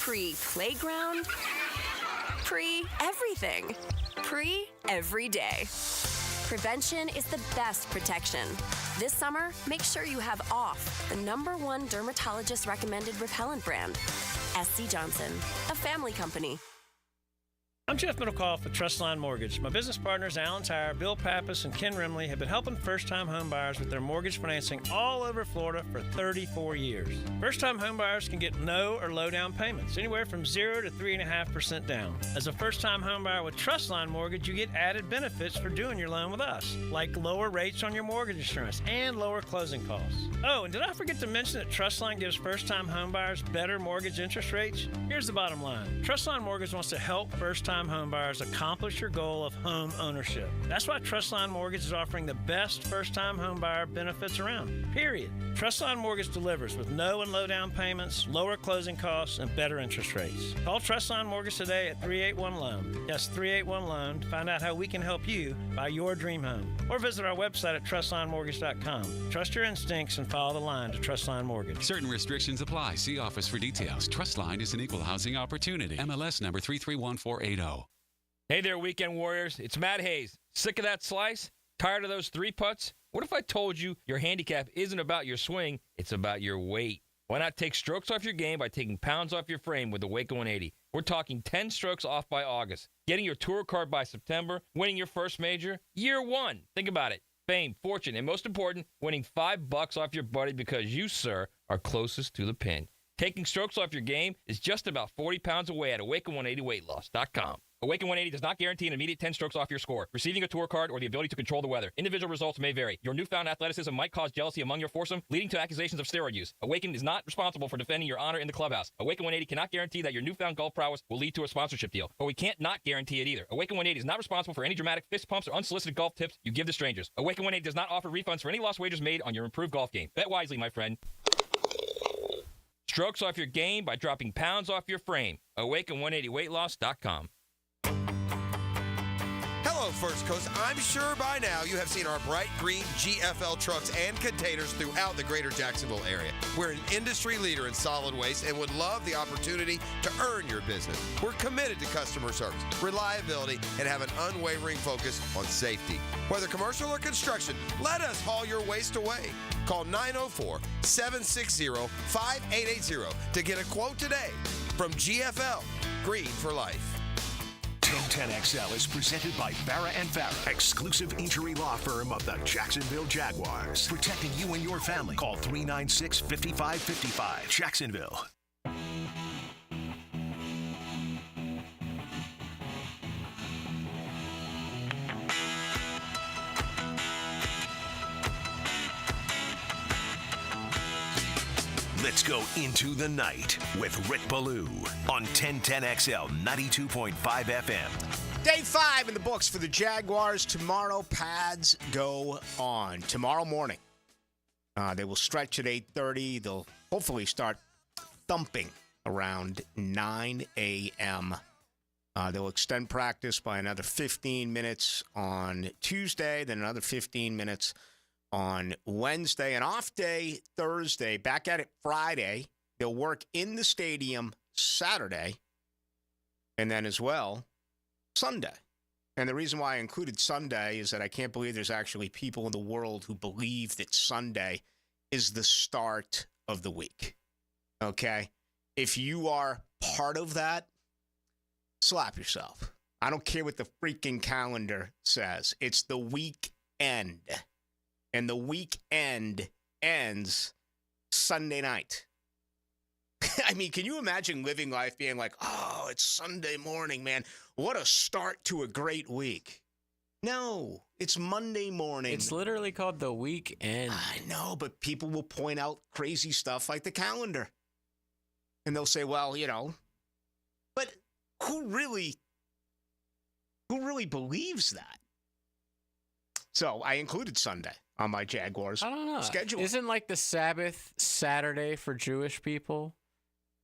Pre-playground. Pre-everything. Pre-every day. Prevention is the best protection. This summer, make sure you have OFF, the #1 dermatologist recommended repellent brand. SC Johnson, a family company. I'm Jeff Middlecoff with Trustline Mortgage. My business partners, Alan Tyre, Bill Pappas, and Ken Rimley, have been helping first-time home buyers with their mortgage financing all over Florida for 34 years. First-time home buyers can get no or low down payments, anywhere from 0 to 3.5% down. As a first-time home buyer with Trustline Mortgage, you get added benefits for doing your loan with us, like lower rates on your mortgage insurance and lower closing costs. Oh, and did I forget to mention that Trustline gives first-time home buyers better mortgage interest rates? Here's the bottom line. Trustline Mortgage wants to help first-time home buyers accomplish your goal of home ownership. That's why Trustline Mortgage is offering the best first-time home buyer benefits around, period. Trustline Mortgage delivers with no and low down payments, lower closing costs, and better interest rates. Call Trustline Mortgage today at 381-LOAN. Yes, 381-LOAN to find out how we can help you buy your dream home. Or visit our website at TrustlineMortgage.com. Trust your instincts and follow the line to Trustline Mortgage. Certain restrictions apply. See office for details. Trustline is an equal housing opportunity. MLS number 331480. Hey there, weekend warriors. It's Matt Hayes. Sick of that slice? Tired of those 3 putts? What if I told you your handicap isn't about your swing, it's about your weight? Why not take strokes off your game by taking pounds off your frame with the Waco 180? We're talking 10 strokes off by August, getting your tour card by September, winning your first major, year 1. Think about it. Fame, fortune, and most important, winning $5 off your buddy because you, sir, are closest to the pin. Taking strokes off your game is just about 40 pounds away at Awaken180weightloss.com. Awaken 180 does not guarantee an immediate 10 strokes off your score, receiving a tour card, or the ability to control the weather. Individual results may vary. Your newfound athleticism might cause jealousy among your foursome, leading to accusations of steroid use. Awaken is not responsible for defending your honor in the clubhouse. Awaken 180 cannot guarantee that your newfound golf prowess will lead to a sponsorship deal, but we can't not guarantee it either. Awaken 180 is not responsible for any dramatic fist pumps or unsolicited golf tips you give to strangers. Awaken 180 does not offer refunds for any lost wagers made on your improved golf game. Bet wisely, my friend. Strokes off your game by dropping pounds off your frame. Awaken180weightloss.com. Hello, First Coast. I'm sure by now you have seen our bright green GFL trucks and containers throughout the greater Jacksonville area. We're an industry leader in solid waste and would love the opportunity to earn your business. We're committed to customer service, reliability, and have an unwavering focus on safety. Whether commercial or construction, let us haul your waste away. Call 904-760-5880 to get a quote today from GFL, Green for Life. 1010XL is presented by Farah & Farah, exclusive injury law firm of the Jacksonville Jaguars. Protecting you and your family. Call 396-5555. Jacksonville. Let's go into the night with Rick Ballou on 1010XL 92.5 FM. Day 5 in the books for the Jaguars. Tomorrow, pads go on. Tomorrow morning, they will stretch at 8:30. They'll hopefully start thumping around 9 a.m. They'll extend practice by another 15 minutes on Tuesday, then another 15 minutes on Wednesday. An off day Thursday, back at it Friday. They'll work in the stadium Saturday, and then as well Sunday. And the reason why I included Sunday is that I can't believe there's actually people in the world who believe that Sunday is the start of the week. Okay? If you are part of that, slap yourself. I don't care what the freaking calendar says. It's the weekend. And the weekend ends Sunday night. I mean, can you imagine living life being like, oh, it's Sunday morning, man. What a start to a great week. No, it's Monday morning. It's literally called the weekend. I know, but people will point out crazy stuff like the calendar. And they'll say, well, you know, but who really believes that? So I included Sunday on my Jaguars schedule. Isn't like the Sabbath Saturday for Jewish people?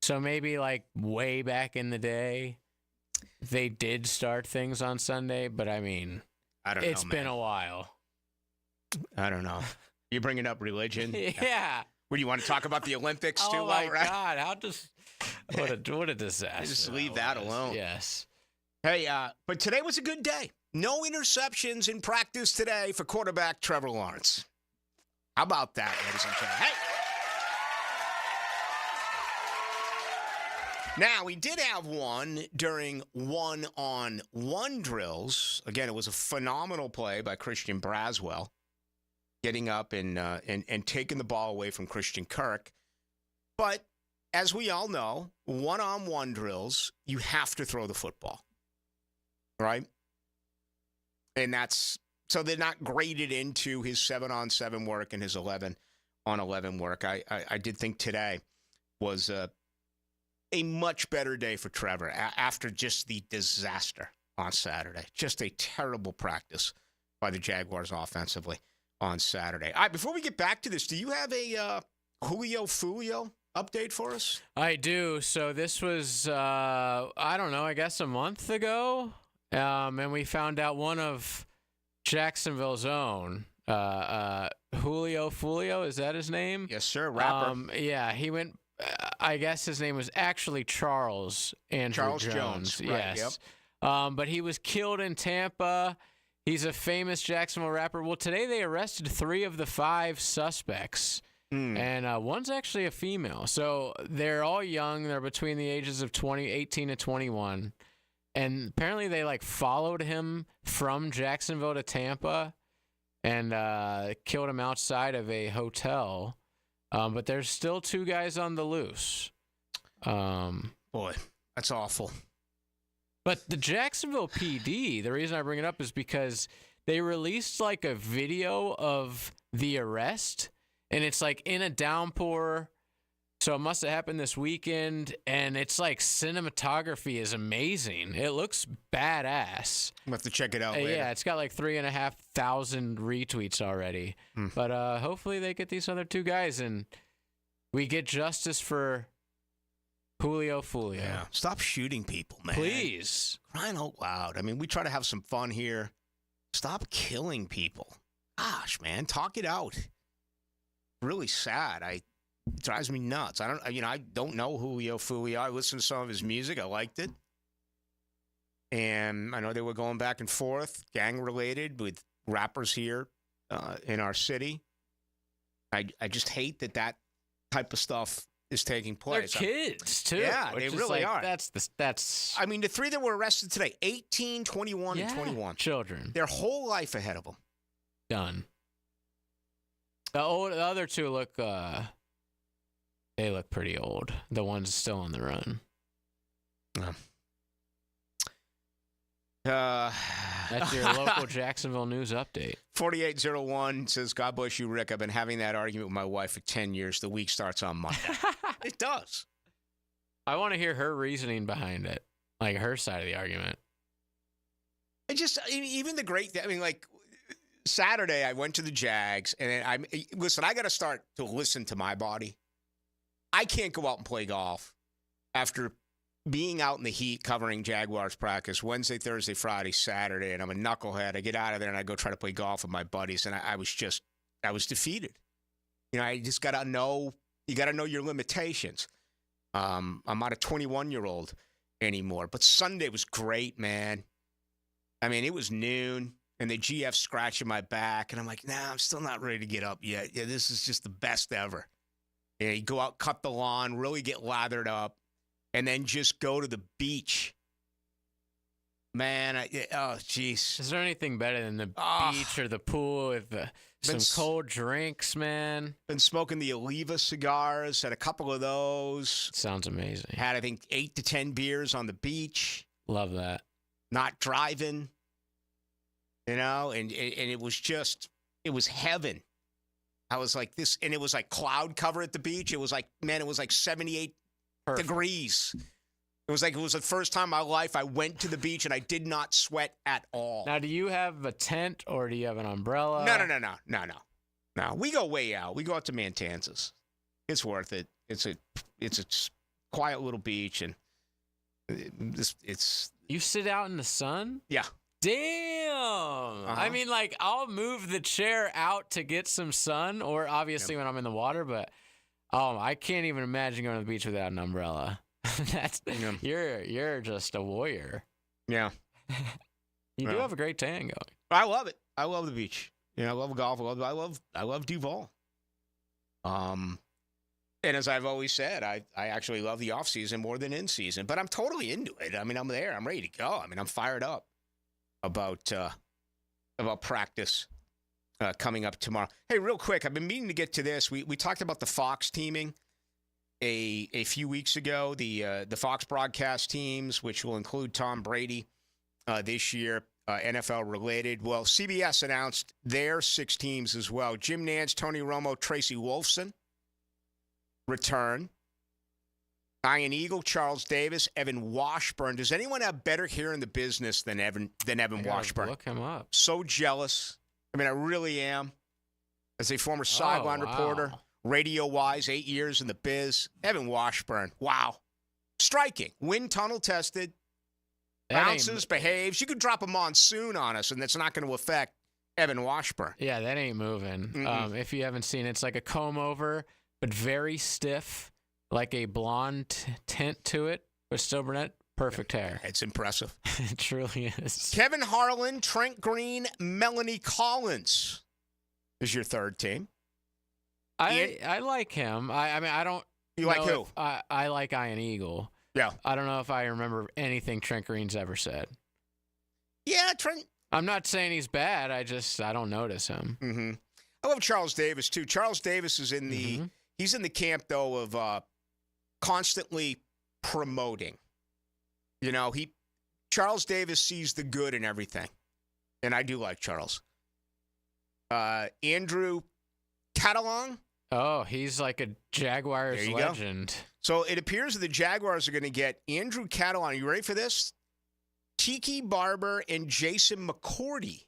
So maybe like way back in the day, they did start things on Sunday, but I mean, I don't know. It's been a while. I don't know. You're bringing up religion? Yeah. What, do you want to talk about the Olympics too? Oh my God. How just, what a disaster. Just leave that alone. Yes. Hey, but today was a good day. No interceptions in practice today for quarterback Trevor Lawrence. How about that, ladies and gentlemen? Hey! Now, we did have one during one-on-one drills. Again, it was a phenomenal play by Christian Braswell, getting up and taking the ball away from Christian Kirk. But as we all know, one-on-one drills, you have to throw the football, right? And so they're not graded into his 7-on-7 work and his 11-on-11 work. I did think today was a much better day for Trevor after just the disaster on Saturday. Just a terrible practice by the Jaguars offensively on Saturday. All right, before we get back to this, do you have a Julio Fulio update for us? I do. So this was, I don't know, I guess a month ago. And we found out one of Jacksonville's own, Julio Fulio, is that his name? Yes, sir, rapper. Yeah, he went, I guess his name was actually Charles Andrew Jones. Right, yes. Yep. But he was killed in Tampa. He's a famous Jacksonville rapper. Well, today they arrested 3 of the 5 suspects, and one's actually a female. So they're all young. They're between the ages of 18 and 21. And apparently they followed him from Jacksonville to Tampa and killed him outside of a hotel. But there's still 2 guys on the loose. Boy, that's awful. But the Jacksonville PD, the reason I bring it up is because they released like a video of the arrest, and it's like in a downpour. So it must have happened this weekend, and it's like cinematography is amazing. It looks badass. I'm going to have to check it out later. Yeah, it's got like 3,500 retweets already. But hopefully they get these other two guys, and we get justice for Julio Fulio. Yeah. Stop shooting people, man. Please. Crying out loud. I mean, we try to have some fun here. Stop killing people. Gosh, man, talk it out. Really sad. It drives me nuts. I don't know Julio Fulio. I listened to some of his music. I liked it. And I know they were going back and forth, gang-related, with rappers here in our city. I just hate that type of stuff is taking place. They're kids, too. Yeah, they really are. That's. I mean, the three that were arrested today, 18, 21, and 21. Children. Their whole life ahead of them. Done. The other two look, they look pretty old. The ones still on the run. That's your local Jacksonville news update. 4801 says, God bless you, Rick. I've been having that argument with my wife for 10 years. The week starts on Monday. It does. I want to hear her reasoning behind it, like her side of the argument. Even the great thing, I mean, like Saturday, I went to the Jags, and I got to start to listen to my body. I can't go out and play golf after being out in the heat covering Jaguars practice Wednesday, Thursday, Friday, Saturday, and I'm a knucklehead. I get out of there and I go try to play golf with my buddies, and I was defeated. I just got to know, you got to know your limitations. I'm not a 21-year-old anymore, but Sunday was great, man. I mean, it was noon, and the GF scratching my back, and I'm like, nah, I'm still not ready to get up yet. Yeah, this is just the best ever. Yeah, you go out, cut the lawn, really get lathered up, and then just go to the beach. Man, oh, jeez. Is there anything better than the beach or the pool with some cold drinks, man? Been smoking the Oliva cigars, had a couple of those. Sounds amazing. Had, I think, 8 to 10 beers on the beach. Love that. Not driving, and it was heaven. I was like this, and it was like cloud cover at the beach. It was like 78 degrees. It was the first time in my life I went to the beach and I did not sweat at all. Now, do you have a tent or do you have an umbrella? No. We go way out. We go out to Mantanzas. It's worth it. It's a quiet little beach, and it's. You sit out in the sun? Yeah. Damn. I mean, like, I'll move the chair out to get some sun, or obviously when I'm in the water, but I can't even imagine going to the beach without an umbrella. You're just a warrior. Yeah. You do have a great tan going. I love it. I love the beach. I love golf. I love Duval. And as I've always said, I actually love the off season more than in season, but I'm totally into it. I mean, I'm there. I'm ready to go. I mean, I'm fired up about practice coming up tomorrow. Hey, real quick, I've been meaning to get to this. We talked about the Fox teaming a few weeks ago, the Fox broadcast teams, which will include Tom Brady this year, NFL related. Well, CBS announced their 6 teams as well. Jim Nantz, Tony Romo, Tracy Wolfson return. Ian Eagle, Charles Davis, Evan Washburn. Does anyone have better hair in the business than Evan Washburn? Look him up. So jealous. I mean, I really am. As a former sideline reporter, radio-wise, 8 years in the biz. Evan Washburn. Wow. Striking. Wind tunnel tested. Bounces, behaves. You could drop a monsoon on us, and that's not going to affect Evan Washburn. Yeah, that ain't moving. If you haven't seen it, it's like a comb over, but very stiff, like a blonde tint to it, but still brunette. Perfect hair. It's impressive. It truly is. Kevin Harlan, Trent Green, Melanie Collins is your third team. I like him. I mean, I don't. You like who? I like Ian Eagle. Yeah. I don't know if I remember anything Trent Green's ever said. Yeah, Trent. I'm not saying he's bad. I don't notice him. Mm-hmm. I love Charles Davis too. Charles Davis is in the he's in the camp though of constantly promoting. Charles Davis sees the good in everything. And I do like Charles. Andrew Catalon. Oh, he's like a Jaguars legend. Go. So it appears that the Jaguars are going to get Andrew Catalon. Are you ready for this? Tiki Barber and Jason McCourty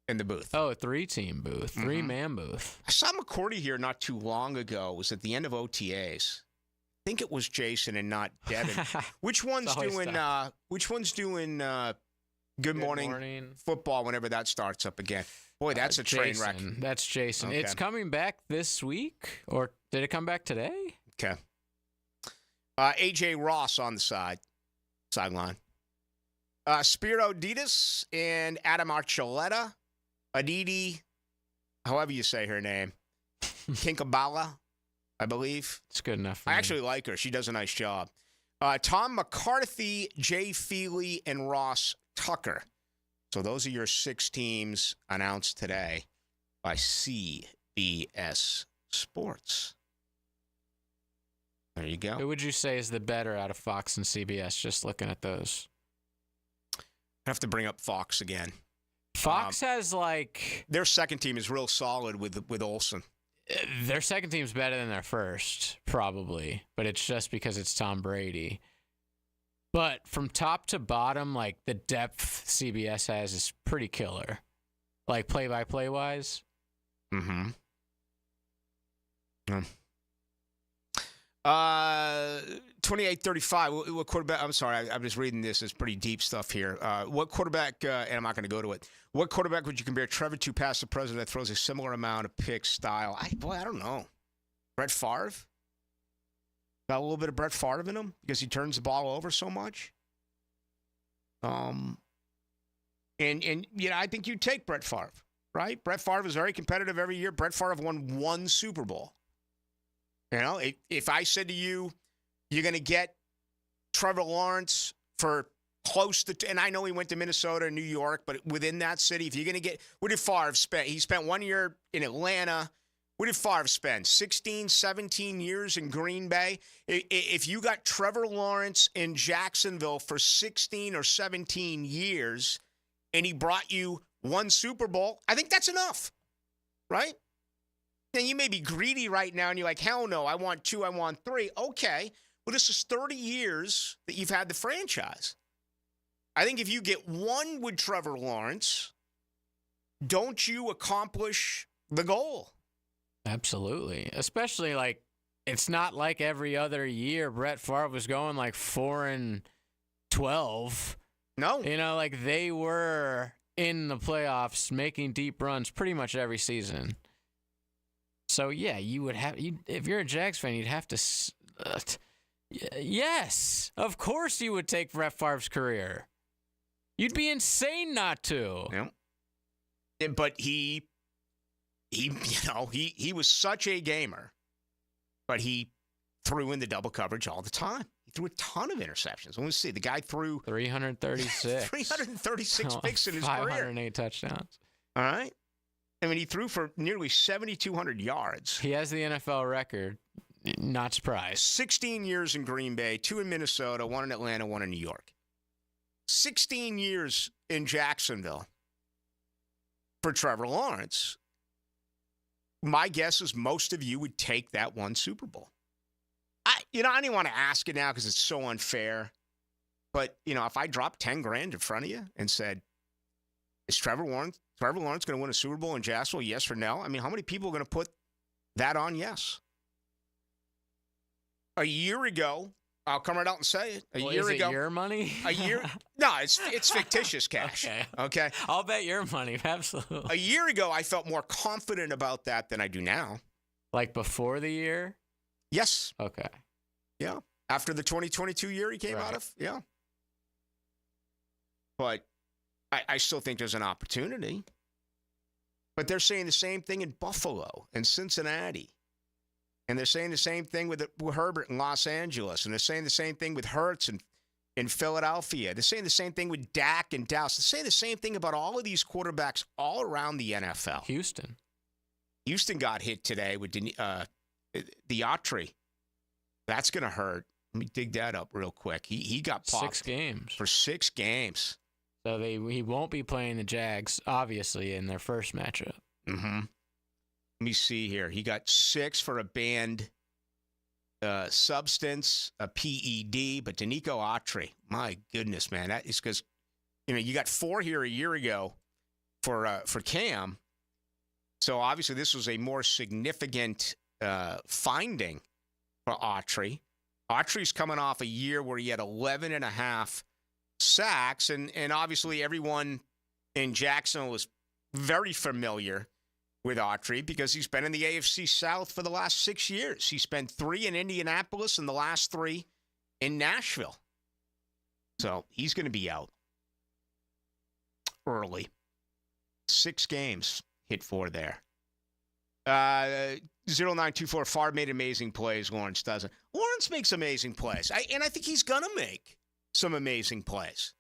in the booth. Oh, a 3-team booth, 3-man booth. I saw McCourty here not too long ago. It was at the end of OTAs. I think it was Jason and not Devin. Which one's doing? Good morning football whenever that starts up again. Boy, that's a train wreck. That's Jason. Okay. It's coming back this week, or did it come back today? Okay. AJ Ross on the sideline. Spiro Ditas and Adam Archuleta. Aditi, however you say her name. Kinkabala, I believe. It's good enough. I actually like her. She does a nice job. Tom McCarthy, Jay Feely, and Ross Tucker. So those are your 6 teams announced today by CBS Sports. There you go. Who would you say is the better out of Fox and CBS, just looking at those? I have to bring up Fox again. Fox has like... Their second team is real solid with Olsen. Their second team's better than their first, probably. But it's just because it's Tom Brady. But from top to bottom, like the depth CBS has is pretty killer. Like play-by-play wise. Mm-hmm. 28-35. What quarterback? I'm sorry, I'm just reading this. It's pretty deep stuff here. What quarterback? And I'm not going to go to it. What quarterback would you compare Trevor to past the president that throws a similar amount of pick style? I don't know. Brett Favre. Got a little bit of Brett Favre in him because he turns the ball over so much. And I think you take Brett Favre, right? Brett Favre is very competitive every year. Brett Favre won 1 Super Bowl. You know, if I said to you, you're going to get Trevor Lawrence for close to, and I know he went to Minnesota and New York, but within that city, if you're going to get, what did Favre spend? He spent 1 year in Atlanta. What did Favre spend? 16, 17 years in Green Bay? If you got Trevor Lawrence in Jacksonville for 16 or 17 years and he brought you 1 Super Bowl, I think that's enough, right? Now, you may be greedy right now and you're like, hell no, I want 2, I want 3. Okay, well, this is 30 years that you've had the franchise. I think if you get 1 with Trevor Lawrence, don't you accomplish the goal? Absolutely. Especially, like, it's not like every other year Brett Favre was going like 4-12. No. You know, like they were in the playoffs making deep runs pretty much every season. So, yeah, you would have, if you're a Jags fan, you'd have to, yes, of course you would take Brett Favre's career. You'd be insane not to. Yeah. But he was such a gamer, but he threw in the double coverage all the time. He threw a ton of interceptions. Let me see. The guy threw 336. 336 picks in his career. 508 touchdowns. All right. I mean, he threw for nearly 7,200 yards. He has the NFL record. Not surprised. 16 years in Green Bay, 2 in Minnesota, 1 in Atlanta, 1 in New York. 16 years in Jacksonville for Trevor Lawrence. My guess is most of you would take that 1 Super Bowl. I don't even want to ask it now because it's so unfair. But, if I dropped $10,000 in front of you and said, is Trevor Lawrence going to win a Super Bowl in Jacksonville, yes or no? I mean, how many people are going to put that on yes? A year ago, I'll come right out and say it. Is it your money? No, it's fictitious cash. Okay. I'll bet your money, absolutely. A year ago, I felt more confident about that than I do now. Like before the year? Yes. Okay. Yeah. After the 2022 year he came out of? Yeah. But I still think there's an opportunity. But they're saying the same thing in Buffalo and Cincinnati. And they're saying the same thing with Herbert in Los Angeles. And they're saying the same thing with Hurts in Philadelphia. They're saying the same thing with Dak in Dallas. They're saying the same thing about all of these quarterbacks all around the NFL. Houston got hit today with the Autry. That's going to hurt. Let me dig that up real quick. He got popped 6 games. for 6 games. So he won't be playing the Jags, obviously, in their first matchup. Mm-hmm. Let me see here. He got 6 for a banned substance, a PED, but Danico Autry, my goodness, man, that is because you got 4 here a year ago for Cam. So obviously this was a more significant finding for Autry. Autry's coming off a year where he had 11.5 sacks, and obviously everyone in Jacksonville was very familiar with Autry because he's been in the AFC South for the last 6 years. He spent 3 in Indianapolis and the last 3 in Nashville. So he's going to be out early. 6 games hit for there. 0924, Favre made amazing plays. Lawrence doesn't. Lawrence makes amazing plays. And I think he's going to make some amazing plays.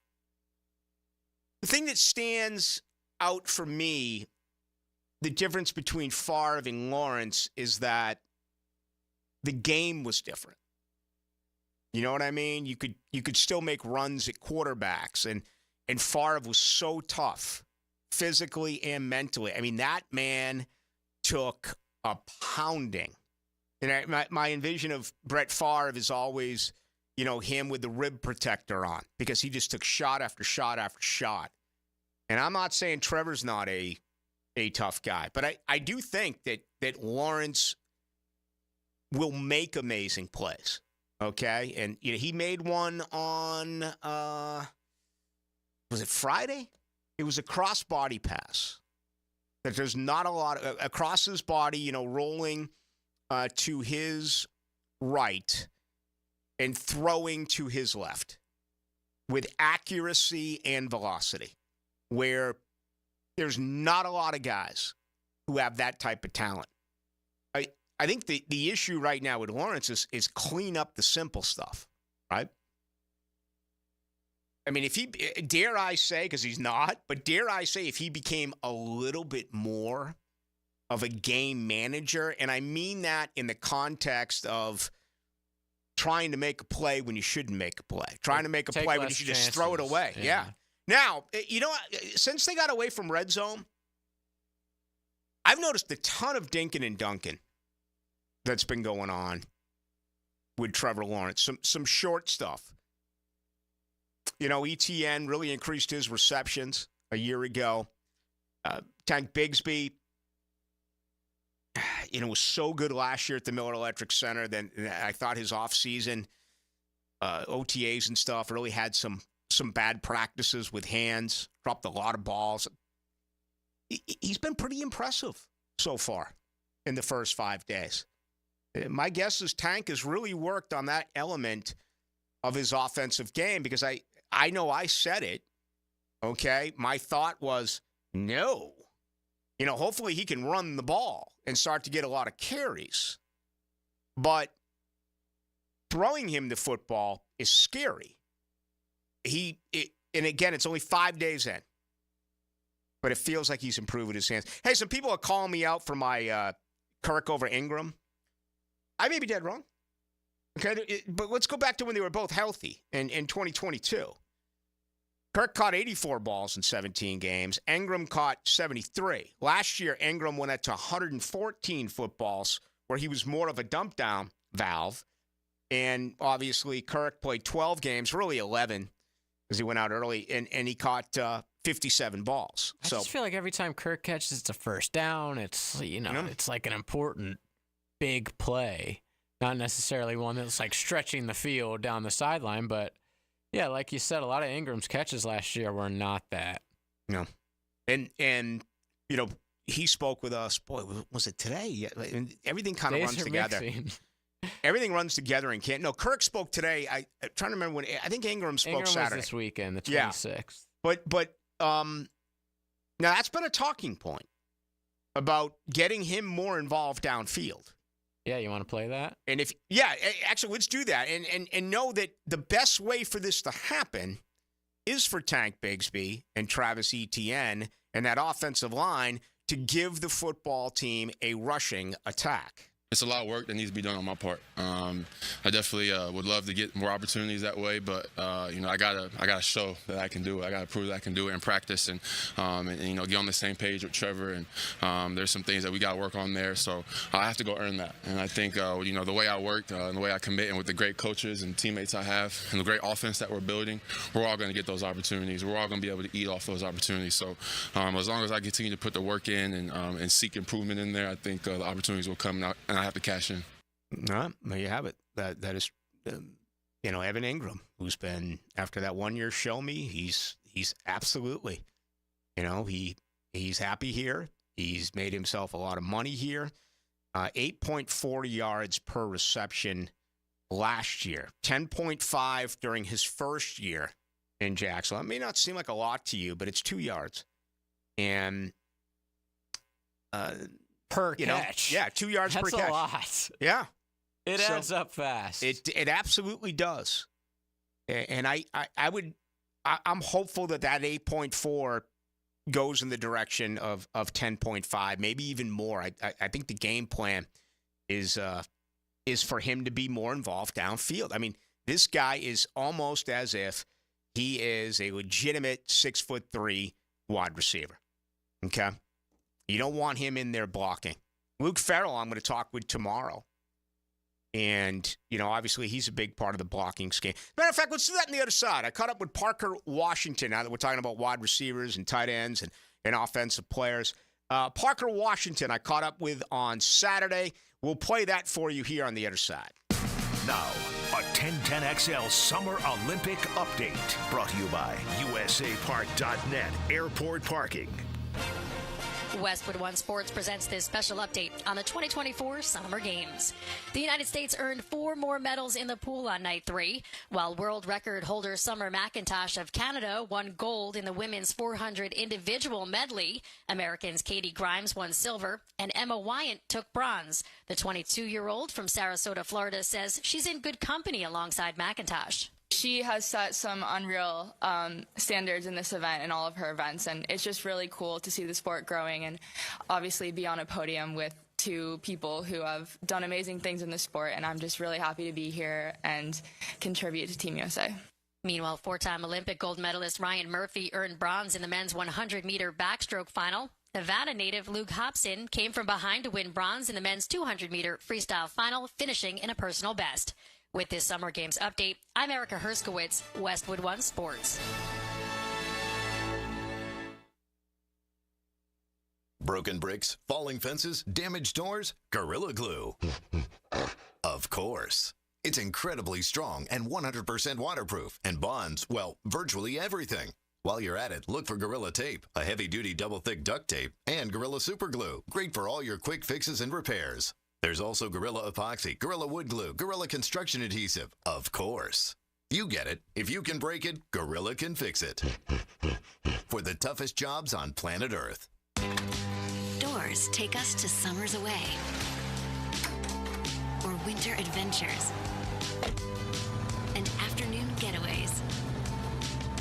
The thing that stands out for me, the difference between Favre and Lawrence, is that the game was different. You know what I mean? You could still make runs at quarterbacks, and Favre was so tough physically and mentally. I mean, that man took a pounding. And my envision of Brett Favre is always, him with the rib protector on, because he just took shot after shot after shot. And I'm not saying Trevor's not a tough guy, but I do think that Lawrence will make amazing plays. Okay? And he made one on was it Friday? It was a cross-body pass. That there's not a lot across his body, rolling to his right and throwing to his left with accuracy and velocity, where there's not a lot of guys who have that type of talent. I think the issue right now with Lawrence is clean up the simple stuff, right? I mean, if he, dare I say, because he's not, but dare I say if he became a little bit more of a game manager, and I mean that in the context of trying to make a play when you shouldn't make a play, trying to make a play when you should just throw it away. Yeah. Now, since they got away from red zone, I've noticed a ton of dinking and dunking that's been going on with Trevor Lawrence. Some short stuff. ETN really increased his receptions a year ago. Tank Bigsby, was so good last year at the Miller Electric Center. Then I thought his offseason OTAs and stuff really had some bad practices with hands, dropped a lot of balls. He's been pretty impressive so far in the first 5 days. My guess is Tank has really worked on that element of his offensive game, because I know I said it, okay? My thought was, no. Hopefully he can run the ball and start to get a lot of carries. But throwing him the football is scary. And again, it's only 5 days in. But it feels like he's improving his hands. Hey, some people are calling me out for my Kirk over Ingram. I may be dead wrong. Okay, but let's go back to when they were both healthy in 2022. Kirk caught 84 balls in 17 games. Ingram caught 73. Last year, Ingram went up to 114 footballs, where he was more of a dump down valve. And obviously, Kirk played 12 games, really 11, because he went out early, and he caught 57 balls. I just feel like every time Kirk catches, it's a first down. It's, it's like an important big play. Not necessarily one that's like stretching the field down the sideline, but yeah, like you said, a lot of Ingram's catches last year were not that. No. And he spoke with us, boy, was it today? Yeah, everything kind of runs together. Everything runs together and can't. No, Kirk spoke today. I'm trying to remember when. I think Ingram spoke Saturday. Was this weekend, the 26th. Yeah. But now that's been a talking point about getting him more involved downfield. Yeah, you want to play that? And actually, let's do that. And know that the best way for this to happen is for Tank Bigsby and Travis Etienne and that offensive line to give the football team a rushing attack. it's a lot of work that needs to be done on my part. I definitely would love to get more opportunities that way, but I gotta show that I can do it. I gotta prove that I can do it in practice, and get on the same page with Trevor. And there's some things that we gotta work on there. So I have to go earn that. And I think the way I work and the way I commit, and with the great coaches and teammates I have, and the great offense that we're building, we're all gonna get those opportunities. We're all gonna be able to eat off those opportunities. So as long as I continue to put the work in and seek improvement in there, I think the opportunities will come out, and I have to cash in. All right, there you have it. That is, Evan Ingram, who's been, after that 1 year show me, he's absolutely, he's happy here. He's made himself a lot of money here. 8.4 yards per reception last year, 10.5 during his first year in Jacksonville. It may not seem like a lot to you, but it's 2 yards. And per catch. 2 yards per catch. That's a lot. Yeah. It adds up fast. It absolutely does. And I'm hopeful that 8.4 goes in the direction of 10.5, maybe even more. I think the game plan is for him to be more involved downfield. I mean, this guy is almost as if he is a legitimate 6'3" wide receiver. Okay? You don't want him in there blocking. Luke Farrell, I'm going to talk with tomorrow. And, obviously he's a big part of the blocking scheme. Matter of fact, let's do that on the other side. I caught up with Parker Washington, now that we're talking about wide receivers and tight ends and offensive players. Parker Washington I caught up with on Saturday. We'll play that for you here on the other side. Now, a 1010XL Summer Olympic Update. Brought to you by USAPark.net Airport Parking. Westwood One Sports presents this special update on the 2024 Summer Games. The United States earned 4 more medals in the pool on night 3, while world record holder Summer McIntosh of Canada won gold in the women's 400 individual medley. Americans Katie Grimes won silver, and Emma Wyant took bronze. The 22-year-old from Sarasota, Florida, says she's in good company alongside McIntosh. She has set some unreal standards in this event and all of her events, and it's just really cool to see the sport growing and obviously be on a podium with 2 people who have done amazing things in the sport, and I'm just really happy to be here and contribute to Team USA. Meanwhile, 4-time Olympic gold medalist Ryan Murphy earned bronze in the men's 100-meter backstroke final. Nevada native Luke Hobson came from behind to win bronze in the men's 200-meter freestyle final, finishing in a personal best. With this Summer Games update, I'm Erica Herskowitz, Westwood One Sports. Broken bricks, falling fences, damaged doors, Gorilla Glue. Of course. It's incredibly strong and 100% waterproof and bonds, well, virtually everything. While you're at it, look for Gorilla Tape, a heavy-duty double-thick duct tape, and Gorilla Super Glue, great for all your quick fixes and repairs. There's also Gorilla Epoxy, Gorilla Wood Glue, Gorilla Construction Adhesive. Of course. You get it. If you can break it, Gorilla can fix it. For the toughest jobs on planet Earth. Doors take us to summers away. Or winter adventures. And afternoon getaways.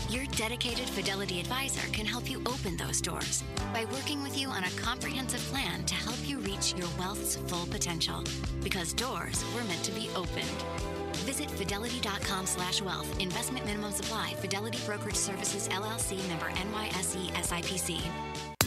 Your dedicated Fidelity advisor can help you open those doors by working with you on a comprehensive plan to help you reach your wealth's full potential. Because doors were meant to be opened. Visit fidelity.com/wealth. Investment minimum supply. Fidelity Brokerage Services, LLC, member NYSE SIPC.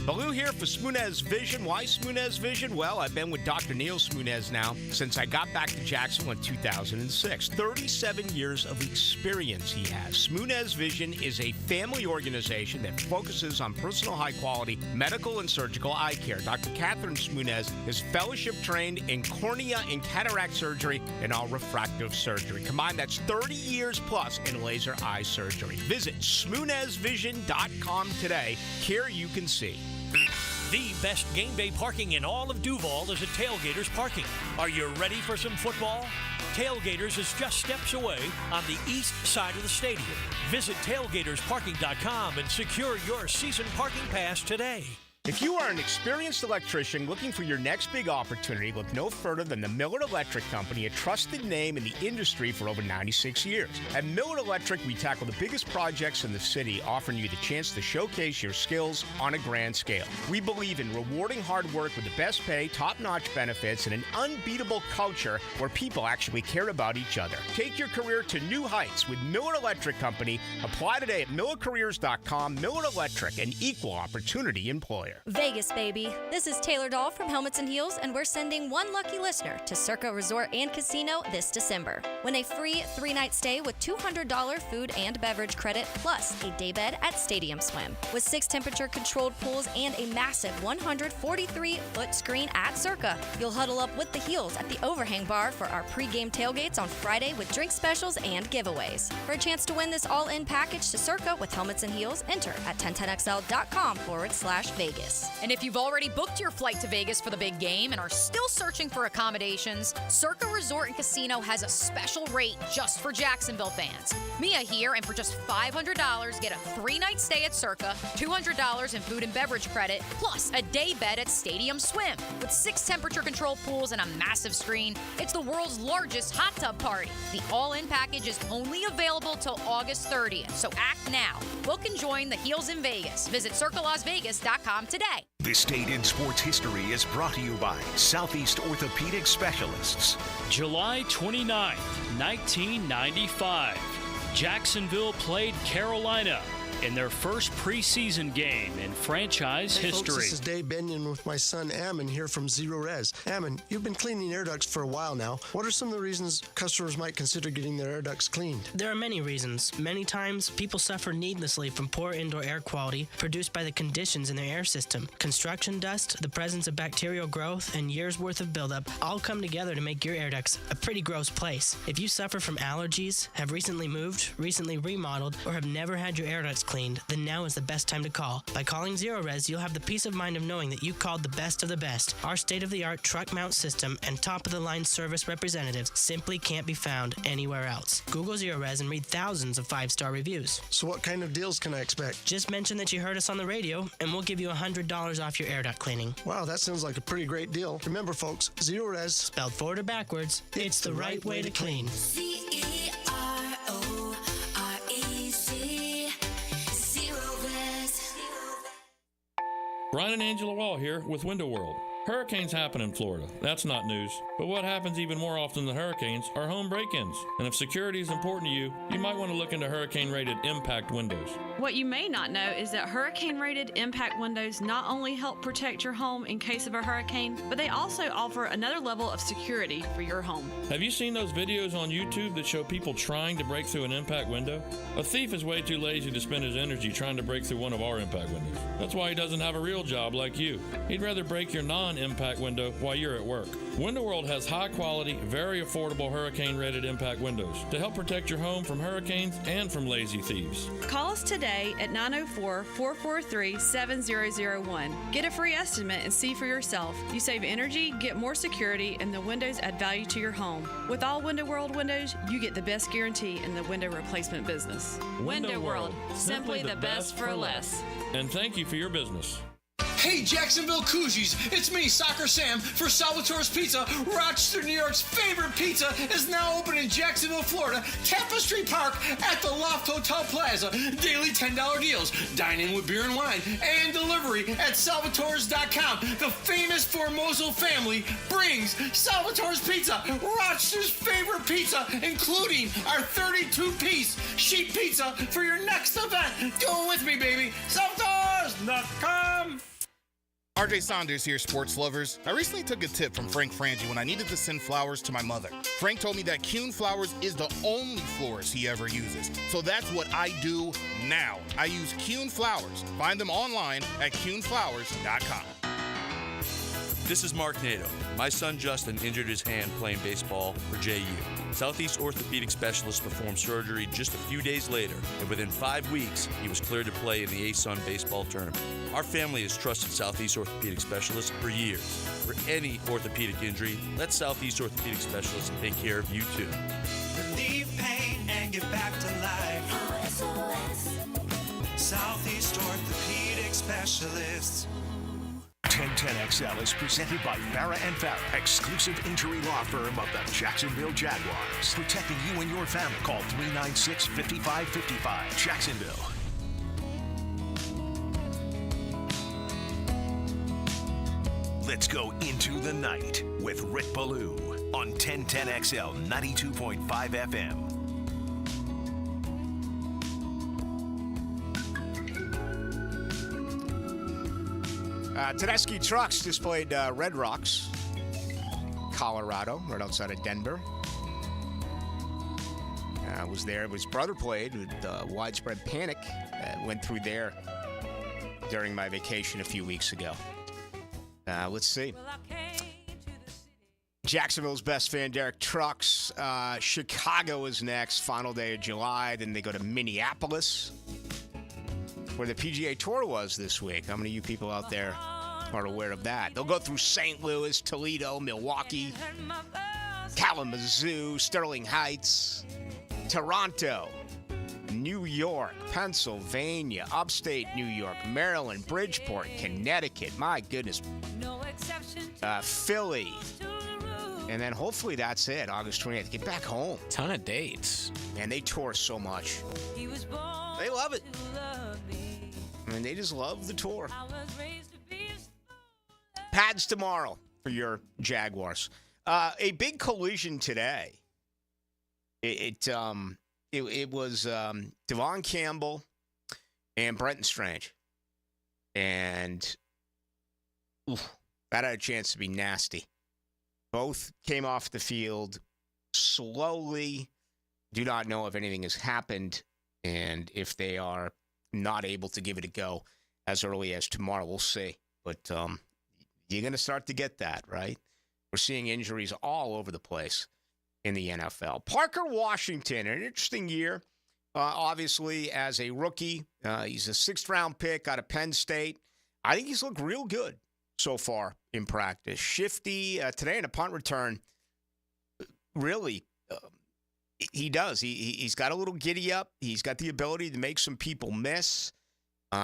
Ballou here for Smunez Vision. Why Smunez Vision? Well, I've been with Dr. Neil Smunez now since I got back to Jacksonville in 2006. 37 years of experience he has. Smunez Vision is a family organization that focuses on personal high-quality medical and surgical eye care. Dr. Catherine Smunez is fellowship trained in cornea and cataract surgery and all refractive surgery. Combined, that's 30 years plus in laser eye surgery. Visit SmunezVision.com today. Care you can see. The best game day parking in all of Duval is at Tailgaters Parking. Are you ready for some football? Tailgaters is just steps away on the east side of the stadium. Visit tailgatorsparking.com and secure your season parking pass today. If you are an experienced electrician looking for your next big opportunity, look no further than the Miller Electric Company, a trusted name in the industry for over 96 years. At Miller Electric, we tackle the biggest projects in the city, offering you the chance to showcase your skills on a grand scale. We believe in rewarding hard work with the best pay, top-notch benefits, and an unbeatable culture where people actually care about each other. Take your career to new heights with Miller Electric Company. Apply today at millercareers.com. Miller Electric, an equal opportunity employer. Vegas, baby. This is Taylor Dahl from Helmets and Heels, and we're sending one lucky listener to Circa Resort and Casino this December. Win a free 3-night stay with $200 food and beverage credit, plus a daybed at Stadium Swim. With 6 temperature-controlled pools and a massive 143-foot screen at Circa, you'll huddle up with the Heels at the Overhang Bar for our pregame tailgates on Friday with drink specials and giveaways. For a chance to win this all-in package to Circa with Helmets and Heels, enter at 1010XL.com/Vegas. And if you've already booked your flight to Vegas for the big game and are still searching for accommodations, Circa Resort and Casino has a special rate just for Jacksonville fans. Mia here, and for just $500, get a 3-night stay at Circa, $200 in food and beverage credit, plus a day bed at Stadium Swim. With 6 temperature-controlled pools and a massive screen, it's the world's largest hot tub party. The all-in package is only available till August 30th, so act now. Book and join the Heels in Vegas. Visit CircaLasVegas.com today. This date in sports history is brought to you by Southeast Orthopedic Specialists. July 29th, 1995. Jacksonville played Carolina in their first preseason game in franchise history. Folks, this is Dave Benyon with my son Ammon here from Zero Res. Ammon, you've been cleaning air ducts for a while now. What are some of the reasons customers might consider getting their air ducts cleaned? There are many reasons. Many times, people suffer needlessly from poor indoor air quality produced by the conditions in their air system. Construction dust, the presence of bacterial growth, and years' worth of buildup all come together to make your air ducts a pretty gross place. If you suffer from allergies, have recently moved, recently remodeled, or have never had your air ducts cleaned, then now is the best time to call. By calling Zero Res, you'll have the peace of mind of knowing that you called the best of the best. Our state-of-the-art truck mount system and top-of-the-line service representatives simply can't be found anywhere else. Google Zero Res and read thousands of 5-star reviews. So what kind of deals can I expect? Just mention that you heard us on the radio, and we'll give you $100 off your air duct cleaning. Wow, that sounds like a pretty great deal. Remember, folks, Zero Res, spelled forward or backwards, it's the right way to clean. Brian and Angela Wall here with Window World. Hurricanes happen in Florida. That's not news. But what happens even more often than hurricanes are home break-ins. And if security is important to you, you might want to look into hurricane-rated impact windows. What you may not know is that hurricane-rated impact windows not only help protect your home in case of a hurricane, but they also offer another level of security for your home. Have you seen those videos on YouTube that show people trying to break through an impact window? A thief is way too lazy to spend his energy trying to break through one of our impact windows. That's why he doesn't have a real job like you. He'd rather break your non-impact window while you're at work. Window World has high-quality, very affordable hurricane-rated impact windows to help protect your home from hurricanes and from lazy thieves. Call us today at 904-443-7001. Get a free estimate and see for yourself. You save energy, get more security, and the windows add value to your home. With all Window World windows, you get the best guarantee in the window replacement business. Window World, simply the best for less. And thank you for your business. Hey, Jacksonville Koozies, it's me, Soccer Sam, for Salvatore's Pizza. Rochester, New York's favorite pizza is now open in Jacksonville, Florida, Tapestry Park at the Loft Hotel Plaza. Daily $10 deals, dine in with beer and wine, and delivery at salvatores.com. The famous Formoso family brings Salvatore's Pizza, Rochester's favorite pizza, including our 32-piece sheet pizza for your next event. Do it with me, baby. Salvatores.com. RJ Saunders here, sports lovers. I recently took a tip from Frank Frangie when I needed to send flowers to my mother. Frank told me that Kuhn Flowers is the only florist he ever uses. So that's what I do now. I use Kuhn Flowers. Find them online at kuhnflowers.com. This is Mark Nato. My son Justin injured his hand playing baseball for JU. Southeast Orthopedic Specialists performed surgery just a few days later, and within 5 weeks, he was cleared to play in the ASUN baseball tournament. Our family has trusted Southeast Orthopedic Specialists for years. For any orthopedic injury, let Southeast Orthopedic Specialists take care of you too. Relieve pain and get back to life. Southeast Orthopedic Specialists. 1010XL is presented by Farah & Farah, exclusive injury law firm of the Jacksonville Jaguars. Protecting you and your family. Call 396-5555. Jacksonville. Let's go into the night with Rick Ballou on 1010XL 92.5 FM. Tedeschi Trucks displayed Red Rocks, Colorado, right outside of Denver. Was there. His brother played with Widespread Panic. Went through there during my vacation a few weeks ago. Let's see. Jacksonville's best fan, Derek Trucks. Chicago is next, final day of July. Then they go to Minneapolis, where the PGA Tour was this week. How many of you people out there are aware of that? They'll go through St. Louis, Toledo, Milwaukee, Kalamazoo, Sterling Heights, Toronto, New York, Pennsylvania, upstate New York, Maryland, Bridgeport, Connecticut. My goodness. Philly. And then hopefully that's it, August 28th. Get back home. Ton of dates. Man, they tour so much. They love it. I mean, they just love the tour. Pads tomorrow for your Jaguars. A big collision today. It was Devon Campbell and Brenton Strange. And that had a chance to be nasty. Both came off the field slowly. Do not know if anything has happened and if they are not able to give it a go as early as tomorrow. We'll see. But you're going to start to get that, right? We're seeing injuries all over the place in the NFL. Parker Washington, an interesting year, obviously, as a rookie. He's a sixth-round pick out of Penn State. I think he's looked real good so far in practice. Shifty today in a punt return. Really, he does. He's got a little giddy up. He's got the ability to make some people miss.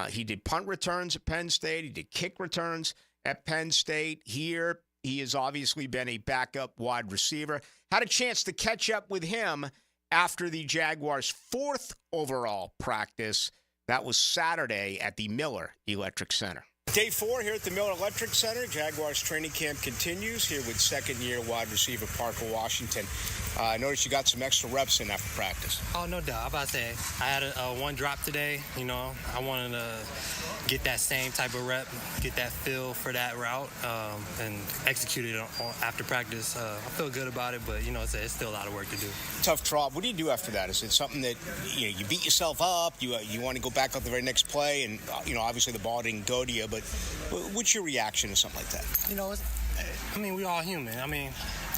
He did punt returns at Penn State. He did kick returns at Penn State. Here, he has obviously been a backup wide receiver. Had a chance to catch up with him after the Jaguars' 4th overall practice. That was Saturday at the Miller Electric Center. Day 4 here at the Miller Electric Center. Jaguars training camp continues here with second-year wide receiver Parker Washington. I noticed you got some extra reps in after practice. Oh, no doubt. I'm about to say, I had one drop today. You know, I wanted to get that same type of rep, get that feel for that route, and execute it after practice. I feel good about it, but, you know, it's still a lot of work to do. Tough drop. What do you do after that? Is it something that, you beat yourself up? You want to go back up the very next play? And, obviously the ball didn't go to you, but what's your reaction to something like that? You know, we all human. I mean,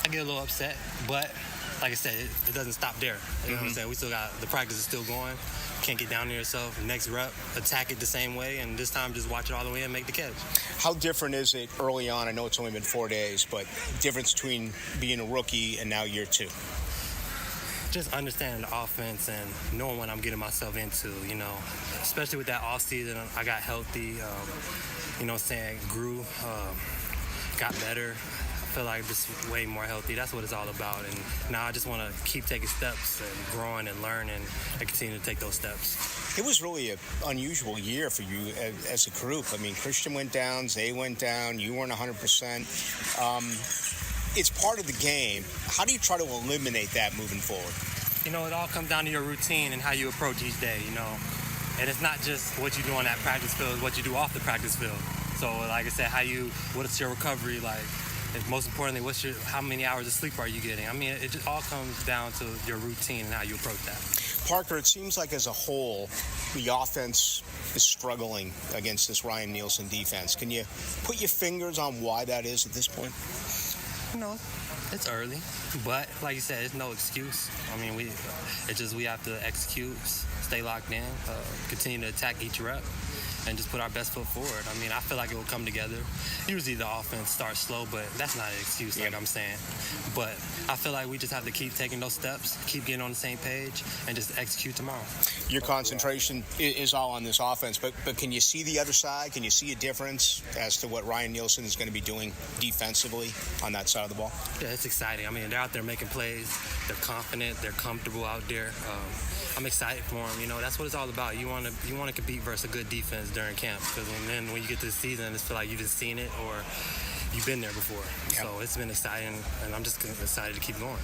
I get a little upset, but like I said, it doesn't stop there. You know what I'm saying? We still got, the practice is still going. Can't get down to yourself. Next rep, attack it the same way, and this time just watch it all the way and make the catch. How different is it early on? I know it's only been 4 days, but difference between being a rookie and now year 2? Just understanding the offense and knowing what I'm getting myself into, especially with that offseason. I got healthy, grew, got better. I feel like just way more healthy. That's what it's all about. And now I just want to keep taking steps and growing and learning and continue to take those steps. It was really an unusual year for you as a group. I mean, Christian went down, Zay went down, you weren't 100%. It's part of the game. How do you try to eliminate that moving forward? It all comes down to your routine and how you approach each day, And it's not just what you do on that practice field, it's what you do off the practice field. So, like I said, what's your recovery like? And most importantly, how many hours of sleep are you getting? I mean, it just all comes down to your routine and how you approach that. Parker, it seems like as a whole, the offense is struggling against this Ryan Nielsen defense. Can you put your fingers on why that is at this point? It's early, but like you said, it's no excuse. I mean, we have to execute, stay locked in, continue to attack each rep, and just put our best foot forward. I mean, I feel like it will come together. Usually the offense starts slow, but that's not an excuse, like I'm saying. But I feel like we just have to keep taking those steps, keep getting on the same page, and just execute tomorrow. Your concentration is all on this offense, but can you see the other side? Can you see a difference as to what Ryan Nielsen is going to be doing defensively on that side of the ball? Yeah, it's exciting. I mean, they're out there making plays. They're confident. They're comfortable out there. I'm excited for them. You know, that's what it's all about. You want to compete versus a good defense during camp, because then when you get to the season, it's feel like you've just seen it or you've been there before. Yep. So it's been exciting, and I'm just excited to keep going.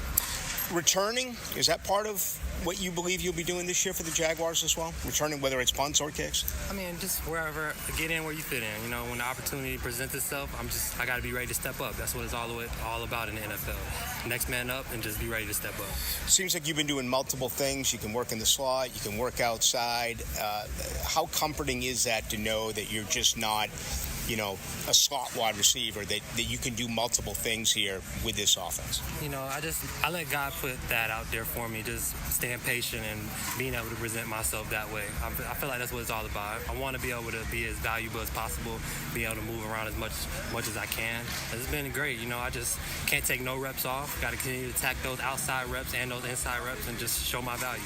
Returning, is that part of what you believe you'll be doing this year for the Jaguars as well? Returning, whether it's punts or kicks? I mean, just wherever, get in where you fit in. You know, when the opportunity presents itself, I got to be ready to step up. That's what it's all about in the NFL. Next man up and just be ready to step up. Seems like you've been doing multiple things. You can work in the slot, you can work outside. How comforting is that to know that you're just not, you know, a slot wide receiver, that you can do multiple things here with this offense? You know, I let God put that out there for me, just staying patient and being able to present myself that way. I feel like that's what it's all about. I want to be able to be as valuable as possible, be able to move around as much as I can. It's been great. You know, I just can't take no reps off. Got to continue to attack those outside reps and those inside reps and just show my value.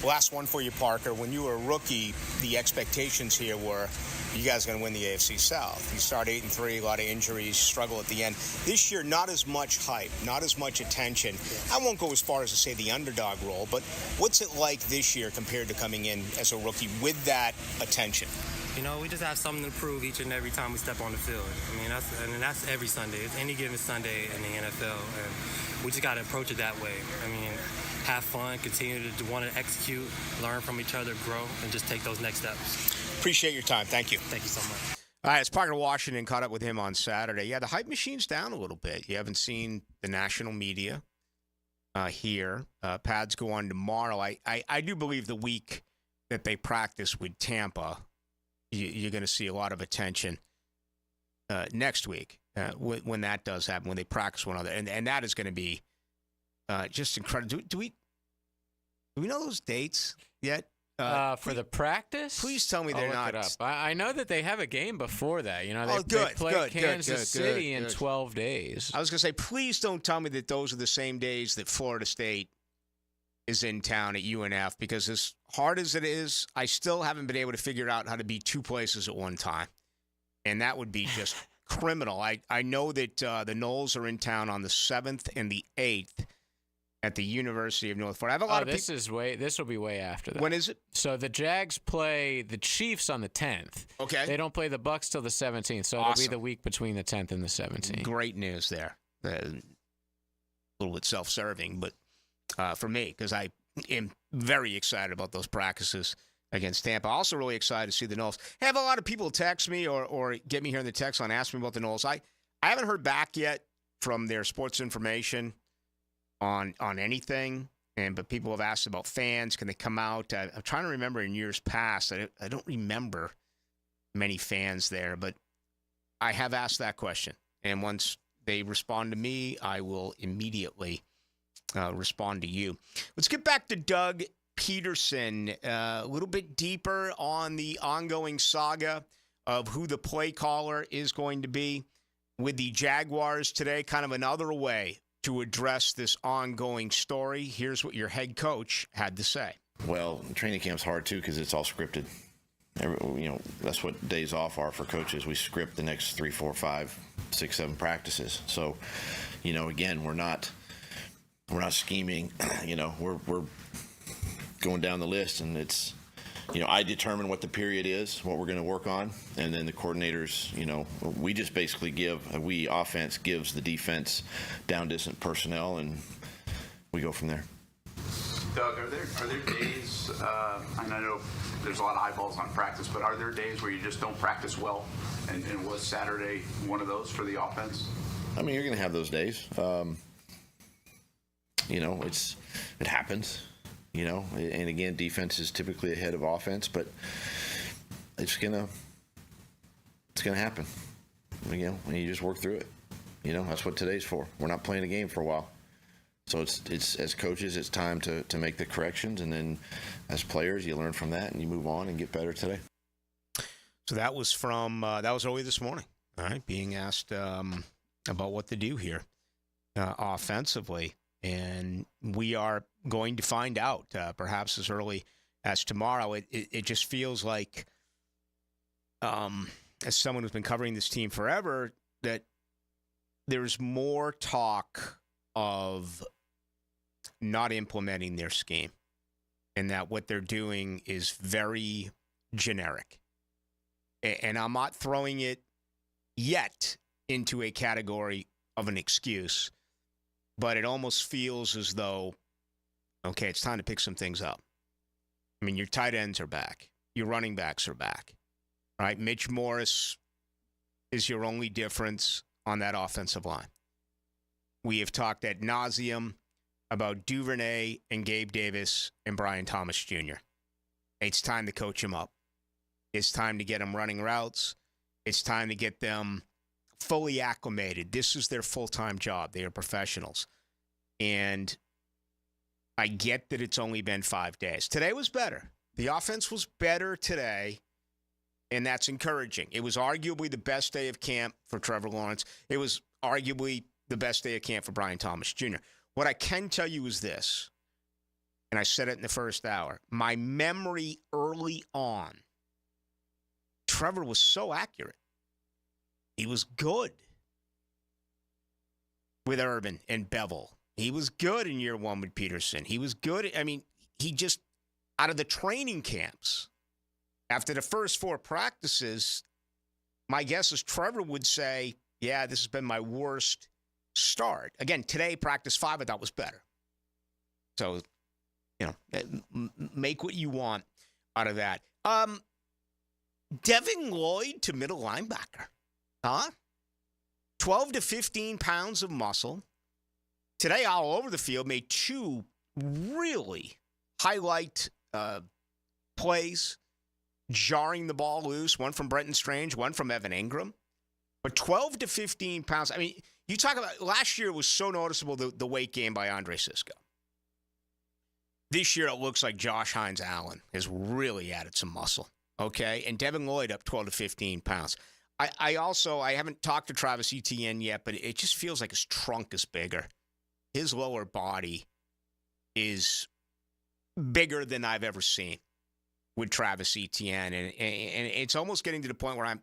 Last one for you, Parker. When you were a rookie, the expectations here were you guys are going to win the AFC South. You start 8-3, a lot of injuries, struggle at the end. This year, not as much hype, not as much attention. I won't go as far as to say the underdog role, but what's it like this year compared to coming in as a rookie with that attention? You know, we just have something to prove each and every time we step on the field. I mean, that's every Sunday. It's any given Sunday in the NFL, and we just got to approach it that way. I mean, have fun, continue to want to execute, learn from each other, grow, and just take those next steps. Appreciate your time. Thank you. Thank you so much. All right, it's Parker Washington. Caught up with him on Saturday. Yeah, the hype machine's down a little bit. You haven't seen the national media here. Pads go on tomorrow. I do believe the week that they practice with Tampa, you're going to see a lot of attention next week when that does happen, when they practice one another. And that is going to be just incredible. Do we know those dates yet? For the practice? Please tell me they're not. Look it up. I know that they have a game before that. You know, they play Kansas City in 12 days. I was going to say, please don't tell me that those are the same days that Florida State is in town at UNF, because as hard as it is, I still haven't been able to figure out how to be two places at one time. And that would be just criminal. I know that the Noles are in town on the 7th and the 8th. At the University of North Florida. I have a lot of people. This will be way after that. When is it? So the Jags play the Chiefs on the 10th. Okay. They don't play the Bucs till the 17th. So It'll be the week between the 10th and the 17th. Great news there. A little bit self-serving, but for me, because I am very excited about those practices against Tampa. Also really excited to see the Noles. I have a lot of people text me or get me here in the text line, ask me about the Noles. I haven't heard back yet from their sports information on anything, but people have asked about fans. Can they come out? I'm trying to remember in years past. I don't remember many fans there, but I have asked that question. And once they respond to me, I will immediately respond to you. Let's get back to Doug Peterson. A little bit deeper on the ongoing saga of who the play caller is going to be with the Jaguars today. Kind of another way to address this ongoing story. Here's what your head coach had to say. Well, training camp's hard, too, because it's all scripted. That's what days off are for coaches. We script the next 3, 4, 5, 6, 7 practices. So, again, we're not scheming. We're going down the list, and it's, I determine what the period is, what we're going to work on, and then the coordinators, we just basically offense gives the defense down distant personnel, and we go from there. Doug, are there days, and I know there's a lot of eyeballs on practice, but are there days where you just don't practice well, and was Saturday one of those for the offense? I mean, you're going to have those days. It happens. And again, defense is typically ahead of offense, but it's gonna happen. And you just work through it. That's what today's for. We're not playing a game for a while, so it's as coaches, it's time to make the corrections, and then as players, you learn from that and you move on and get better today. So that was from that was early this morning. All right, being asked about what to do here offensively, and we are going to find out perhaps as early as tomorrow. It just feels like, as someone who's been covering this team forever, that there's more talk of not implementing their scheme, and that what they're doing is very generic. And I'm not throwing it yet into a category of an excuse, but it almost feels as though, okay, it's time to pick some things up. I mean, your tight ends are back. Your running backs are back, right? Mitch Morris is your only difference on that offensive line. We have talked ad nauseum about Duvernay and Gabe Davis and Brian Thomas Jr. It's time to coach them up. It's time to get them running routes. It's time to get them fully acclimated. This is their full-time job. They are professionals. And I get that it's only been 5 days. Today was better. The offense was better today, and that's encouraging. It was arguably the best day of camp for Trevor Lawrence. It was arguably the best day of camp for Brian Thomas Jr. What I can tell you is this, and I said it in the first hour. My memory early on, Trevor was so accurate. He was good with Urban and Bevel. He was good in year one with Peterson. He was good. I mean, he just, out of the training camps, after the first 4 practices, my guess is Trevor would say, yeah, this has been my worst start. Again, today, practice 5, I thought was better. So, make what you want out of that. Devin Lloyd to middle linebacker. 12 to 15 pounds of muscle. Today, all over the field, made 2 really highlight plays, jarring the ball loose, one from Brenton Strange, one from Evan Ingram. But 12 to 15 pounds. I mean, you talk about last year was so noticeable, the weight gain by Andre Sisco. This year, it looks like Josh Hines-Allen has really added some muscle. Okay, and Devin Lloyd up 12 to 15 pounds. I haven't talked to Travis Etienne yet, but it just feels like his trunk is bigger. His lower body is bigger than I've ever seen with Travis Etienne, and it's almost getting to the point where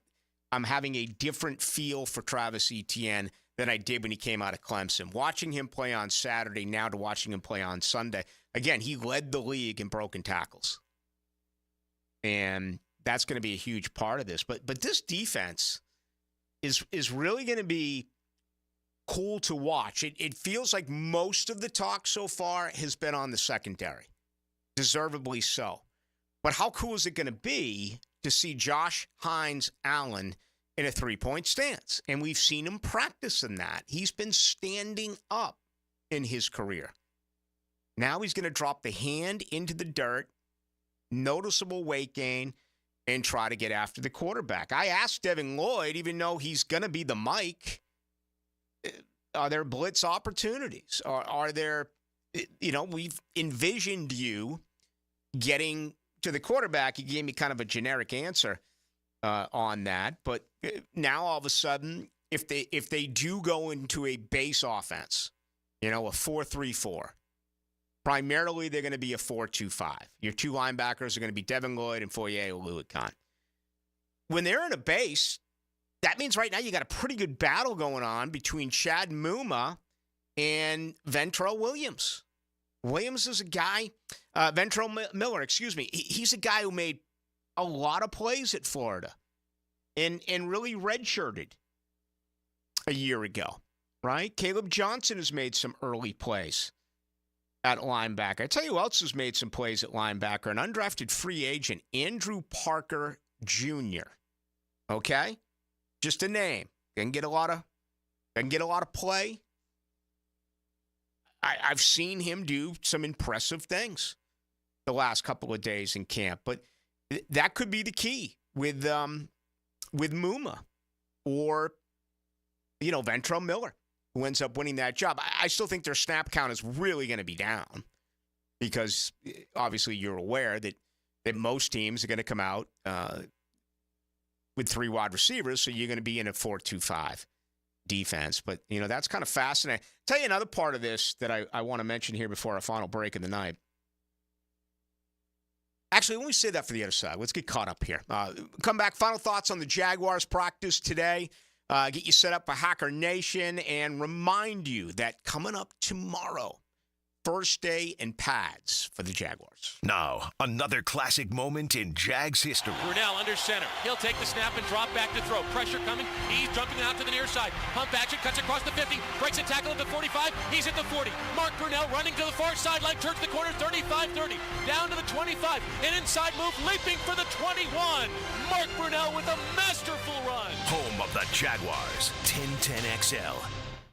I'm having a different feel for Travis Etienne than I did when he came out of Clemson. Watching him play on Saturday now to watching him play on Sunday, again, he led the league in broken tackles. And that's going to be a huge part of this. But this defense is really going to be cool to watch. It feels like most of the talk so far has been on the secondary. Deservedly so. But how cool is it going to be to see Josh Hines-Allen in a 3-point stance? And we've seen him practice in that. He's been standing up in his career. Now he's going to drop the hand into the dirt, noticeable weight gain, and try to get after the quarterback. I asked Devin Lloyd, even though he's going to be the Mike, are there blitz opportunities? Are there, we've envisioned you getting to the quarterback. He gave me kind of a generic answer on that. But now all of a sudden, if they do go into a base offense, a 4-3-4, primarily, they're going to be a 4-2-5. Your 2 linebackers are going to be Devin Lloyd and Foye Oluokun. When they're in a base, that means right now you got a pretty good battle going on between Chad Muma and Ventrell Williams. Williams is a guy, Ventrell Miller, excuse me. He's a guy who made a lot of plays at Florida and really redshirted a year ago, right? Caleb Johnson has made some early plays at linebacker. I tell you who else has made some plays at linebacker, an undrafted free agent, Andrew Parker Jr. Okay? Just a name. Can get a lot of play. I've seen him do some impressive things the last couple of days in camp, but that could be the key with Muma or Ventrell Miller, who ends up winning that job. I still think their snap count is really going to be down because obviously you're aware that most teams are going to come out with 3 wide receivers, so you're going to be in a 4-2-5 defense. But, that's kind of fascinating. Tell you another part of this that I want to mention here before our final break of the night. Actually, let me say that for the other side. Let's get caught up here. Come back. Final thoughts on the Jaguars practice today. Get you set up for Hacker Nation and remind you that coming up tomorrow, first day in pads for the Jaguars. Now, another classic moment in Jags history. Brunell under center. He'll take the snap and drop back to throw. Pressure coming. He's jumping out to the near side. Pump action, cuts across the 50. Breaks a tackle at the 45. He's at the 40. Mark Brunell running to the far sideline. Turns the corner. 35-30. Down to the 25. An inside move. Leaping for the 21. Mark Brunell with a masterful run. Home of the Jaguars. 1010XL.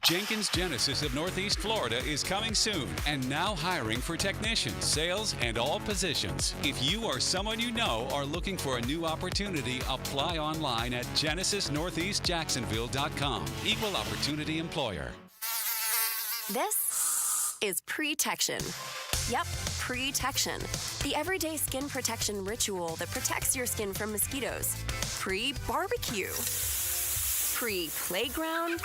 Jenkins Genesis of Northeast Florida is coming soon and now hiring for technicians, sales, and all positions. If you or someone you know are looking for a new opportunity, apply online at genesisnortheastjacksonville.com. Equal opportunity employer. This is Pre-Tection. Yep, Pre-Tection. The everyday skin protection ritual that protects your skin from mosquitoes. Pre-barbecue. Pre-playground.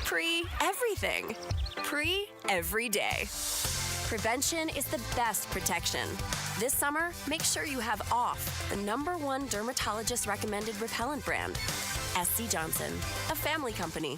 Pre-everything. Pre-every day. Prevention is the best protection. This summer, make sure you have OFF, the #1 dermatologist-recommended repellent brand. SC Johnson, a family company.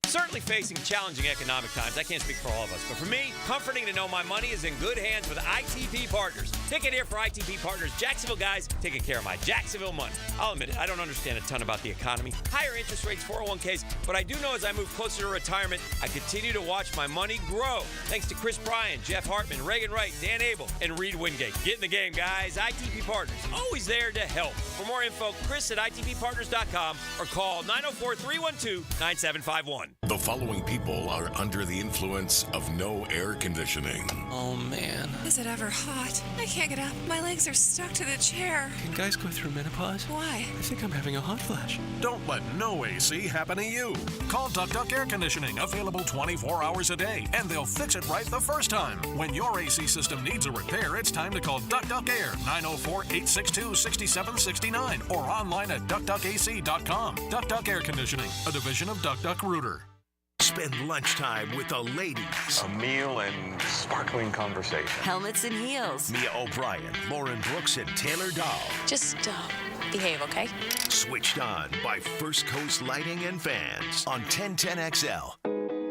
Certainly facing challenging economic times. I can't speak for all of us, but for me, comforting to know my money is in good hands with ITP Partners. Ticket here for ITP Partners. Jacksonville guys taking care of my Jacksonville money. I'll admit it, I don't understand a ton about the economy. Higher interest rates, 401ks, but I do know as I move closer to retirement, I continue to watch my money grow. Thanks to Chris Bryan, Jeff Hartman, Reagan Wright, Dan Abel, and Reed Wingate. Get in the game, guys. ITP Partners, always there to help. For more info, Chris at ITPPartners.com or call 904-312-9751. The following people are under the influence of no air conditioning. Oh, man. Is it ever hot? I can't get up. My legs are stuck to the chair. Can guys go through menopause? Why? I think I'm having a hot flash. Don't let no AC happen to you. Call Duck Duck Air Conditioning, available 24 hours a day, and they'll fix it right the first time. When your AC system needs a repair, it's time to call Duck Duck Air, 904-862-6769, or online at duckduckac.com. Duck Duck Air Conditioning, a division of Duck Duck Rooter. Spend lunchtime with the ladies. A meal and sparkling conversation. Helmets and Heels. Mia O'Brien, Lauren Brooks, and Taylor Dahl. Just behave, okay? Switched on by First Coast Lighting and Fans on 1010XL.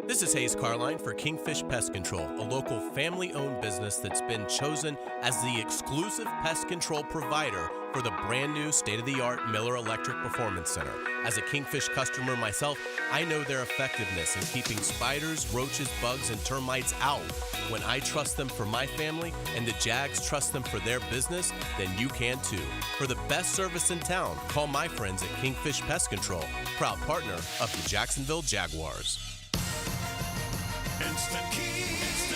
This is Hayes Carline for Kingfish Pest Control, a local family-owned business that's been chosen as the exclusive pest control provider for the brand new state-of-the-art Miller Electric Performance Center. As a Kingfish customer myself, I know their effectiveness in keeping spiders, roaches, bugs, and termites out. When I trust them for my family and the Jags trust them for their business, then you can too. For the best service in town, call my friends at Kingfish Pest Control, proud partner of the Jacksonville Jaguars. Instant Keys.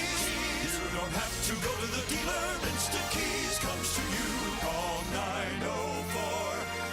You don't have to go to the dealer. Instant Keys comes to you. Call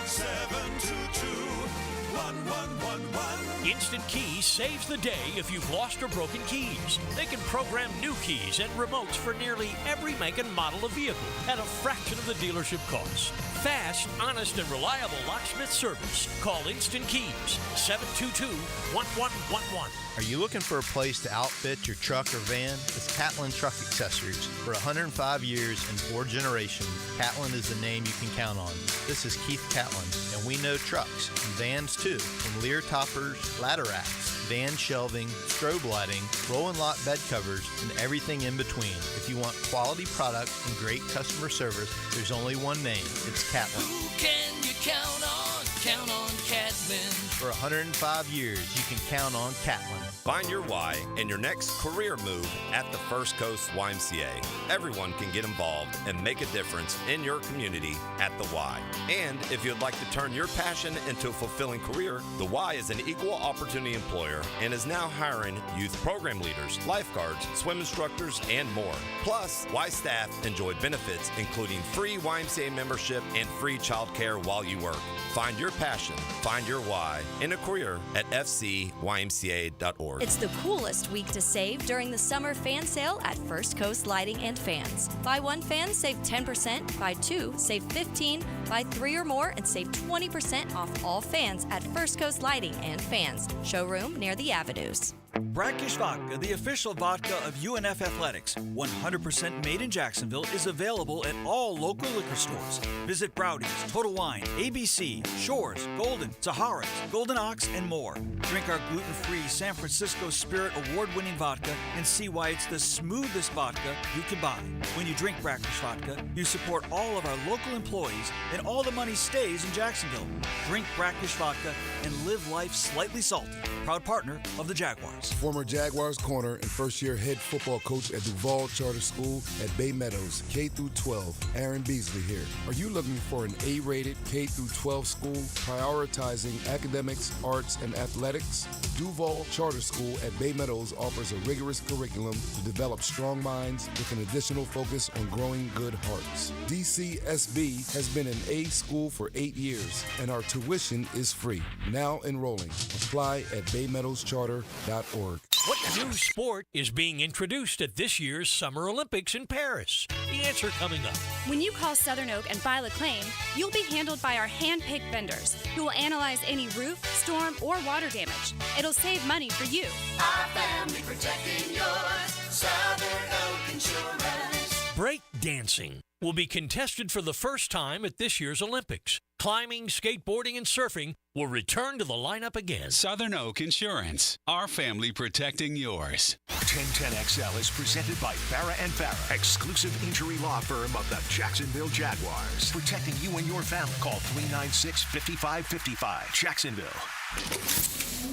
904-722-1111. Instant Keys saves the day if you've lost or broken keys. They can program new keys and remotes for nearly every make and model of vehicle at a fraction of the dealership cost. Fast, honest, and reliable locksmith service. Call Instant Keys, 722-1111. Are you looking for a place to outfit your truck or van? It's Catlin Truck Accessories. For 105 years and 4 generations, Catlin is the name you can count on. This is Keith Catlin, and we know trucks and vans too, from Lear toppers, ladder racks, van shelving, strobe lighting, rolling lot bed covers, and everything in between. If you want quality product and great customer service, there's only one name. It's Catlin. Who can you count on? Count on Catlin. For 105 years, you can count on Catlin. Find your why in your next career move at the First Coast YMCA. Everyone can get involved and make a difference in your community at the Y. And if you'd like to turn your passion into a fulfilling career, the Y is an equal opportunity employer and is now hiring youth program leaders, lifeguards, swim instructors, and more. Plus, Y staff enjoy benefits including free YMCA membership and free child care while you work. Find your passion, find your why and a career at fcymca.org. It's the coolest week to save during the summer fan sale at First Coast Lighting and Fans. Buy one fan, save 10%. Buy two, save 15%. Buy three or more and save 20% off all fans at First Coast Lighting and Fans. Showroom near the Avenues. Brackish Vodka, the official vodka of UNF Athletics, 100% made in Jacksonville, is available at all local liquor stores. Visit Browdy's, Total Wine, ABC, Shores, Golden, Sahara's, Golden Ox, and more. Drink our gluten-free San Francisco Spirit award-winning vodka and see why it's the smoothest vodka you can buy. When you drink Brackish Vodka, you support all of our local employees and all the money stays in Jacksonville. Drink Brackish Vodka and live life slightly salty. Proud partner of the Jaguars. Former Jaguars corner and first-year head football coach at Duval Charter School at Bay Meadows, K-12, Aaron Beasley here. Are you looking for an A-rated K-12 school prioritizing academics, arts, and athletics? Duval Charter School at Bay Meadows offers a rigorous curriculum to develop strong minds with an additional focus on growing good hearts. DCSB has been an A school for 8 years, and our tuition is free. Now enrolling. Apply at baymeadowscharter.org. What new sport is being introduced at this year's Summer Olympics in Paris? The answer coming up. When you call Southern Oak and file a claim, you'll be handled by our hand-picked vendors who will analyze any roof, storm, or water damage. It'll save money for you. Our family protecting yours. Southern Oak Insurance. Break dancing will be contested for the first time at this year's Olympics. Climbing, skateboarding, and surfing will return to the lineup again. Southern Oak Insurance, our family protecting yours. 1010XL is presented by Farah & Farah, exclusive injury law firm of the Jacksonville Jaguars. Protecting you and your family. Call 396-5555. Jacksonville.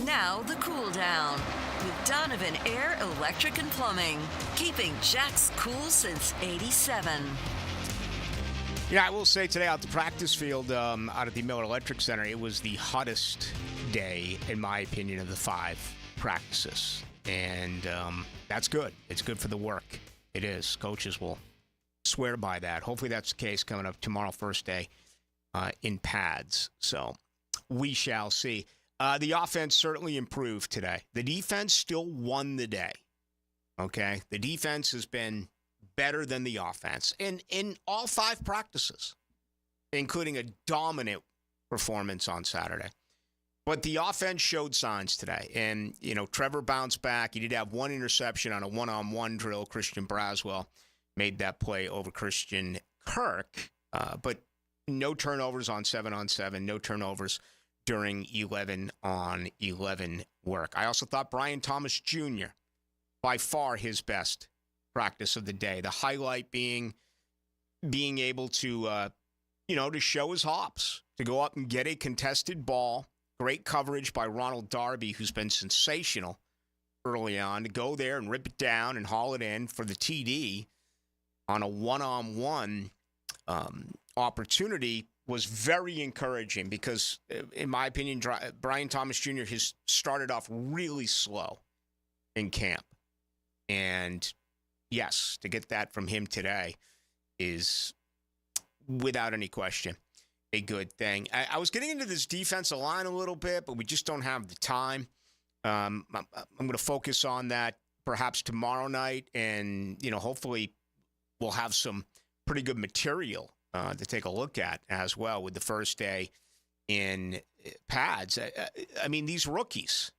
Now the cool down with Donovan Air, Electric, and Plumbing. Keeping Jack's cool since '87. Yeah, I will say today out the practice field out at the Miller Electric Center, it was the hottest day, in my opinion, of the 5 practices. And that's good. It's good for the work. It is. Coaches will swear by that. Hopefully that's the case coming up tomorrow, first day in pads. So we shall see. The offense certainly improved today. The defense still won the day. Okay? The defense has been better than the offense in all 5 practices, including a dominant performance on Saturday. But the offense showed signs today. And, you know, Trevor bounced back. He did have 1 interception on a one-on-one drill. Christian Braswell made that play over Christian Kirk. But no turnovers on 7-on-7, no turnovers during 11-on-11 work. I also thought Brian Thomas Jr., by far his best practice of the day. The highlight being able to, to show his hops, to go up and get a contested ball. Great coverage by Ronald Darby, who's been sensational early on, to go there and rip it down and haul it in for the TD on a one-on-one opportunity was very encouraging because, in my opinion, Brian Thomas Jr. has started off really slow in camp. And yes, to get that from him today is, without any question, a good thing. I was getting into this defensive line a little bit, but we just don't have the time. I'm going to focus on that perhaps tomorrow night, and hopefully we'll have some pretty good material to take a look at as well with the first day in pads. I mean, these rookies.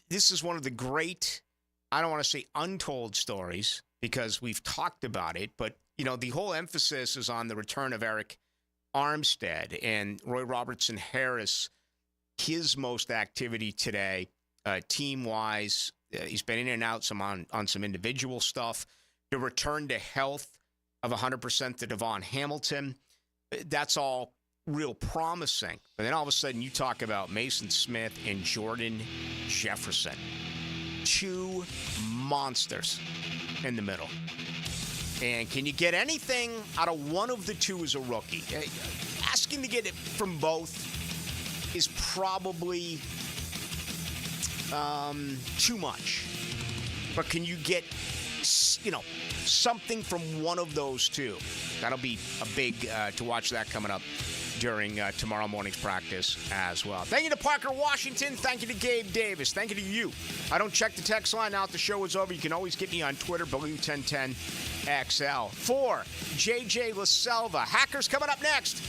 This is one of the great, I don't want to say untold stories because we've talked about it, but the whole emphasis is on the return of Eric Armstead and Roy Robertson Harris. His most activity today, team-wise, he's been in and out on some individual stuff. The return to health of 100% to Devon Hamilton, that's all real promising. But then all of a sudden you talk about Mason Smith and Jordan Jefferson. 2 monsters in the middle. And can you get anything out of one of the two as a rookie? Asking to get it from both is probably too much. But can you get, something from one of those two? That'll be a big to watch that coming up during tomorrow morning's practice as well. Thank you to Parker Washington. Thank you to Gabe Davis. Thank you to you. I don't check the text line now if the show is over. You can always get me on Twitter, Ballou1010XL. For JJ LaSelva, Hackers coming up next.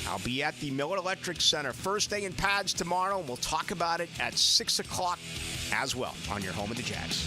I'll be at the Miller Electric Center first day in pads tomorrow, and we'll talk about it at 6 o'clock as well on your home of the Jags.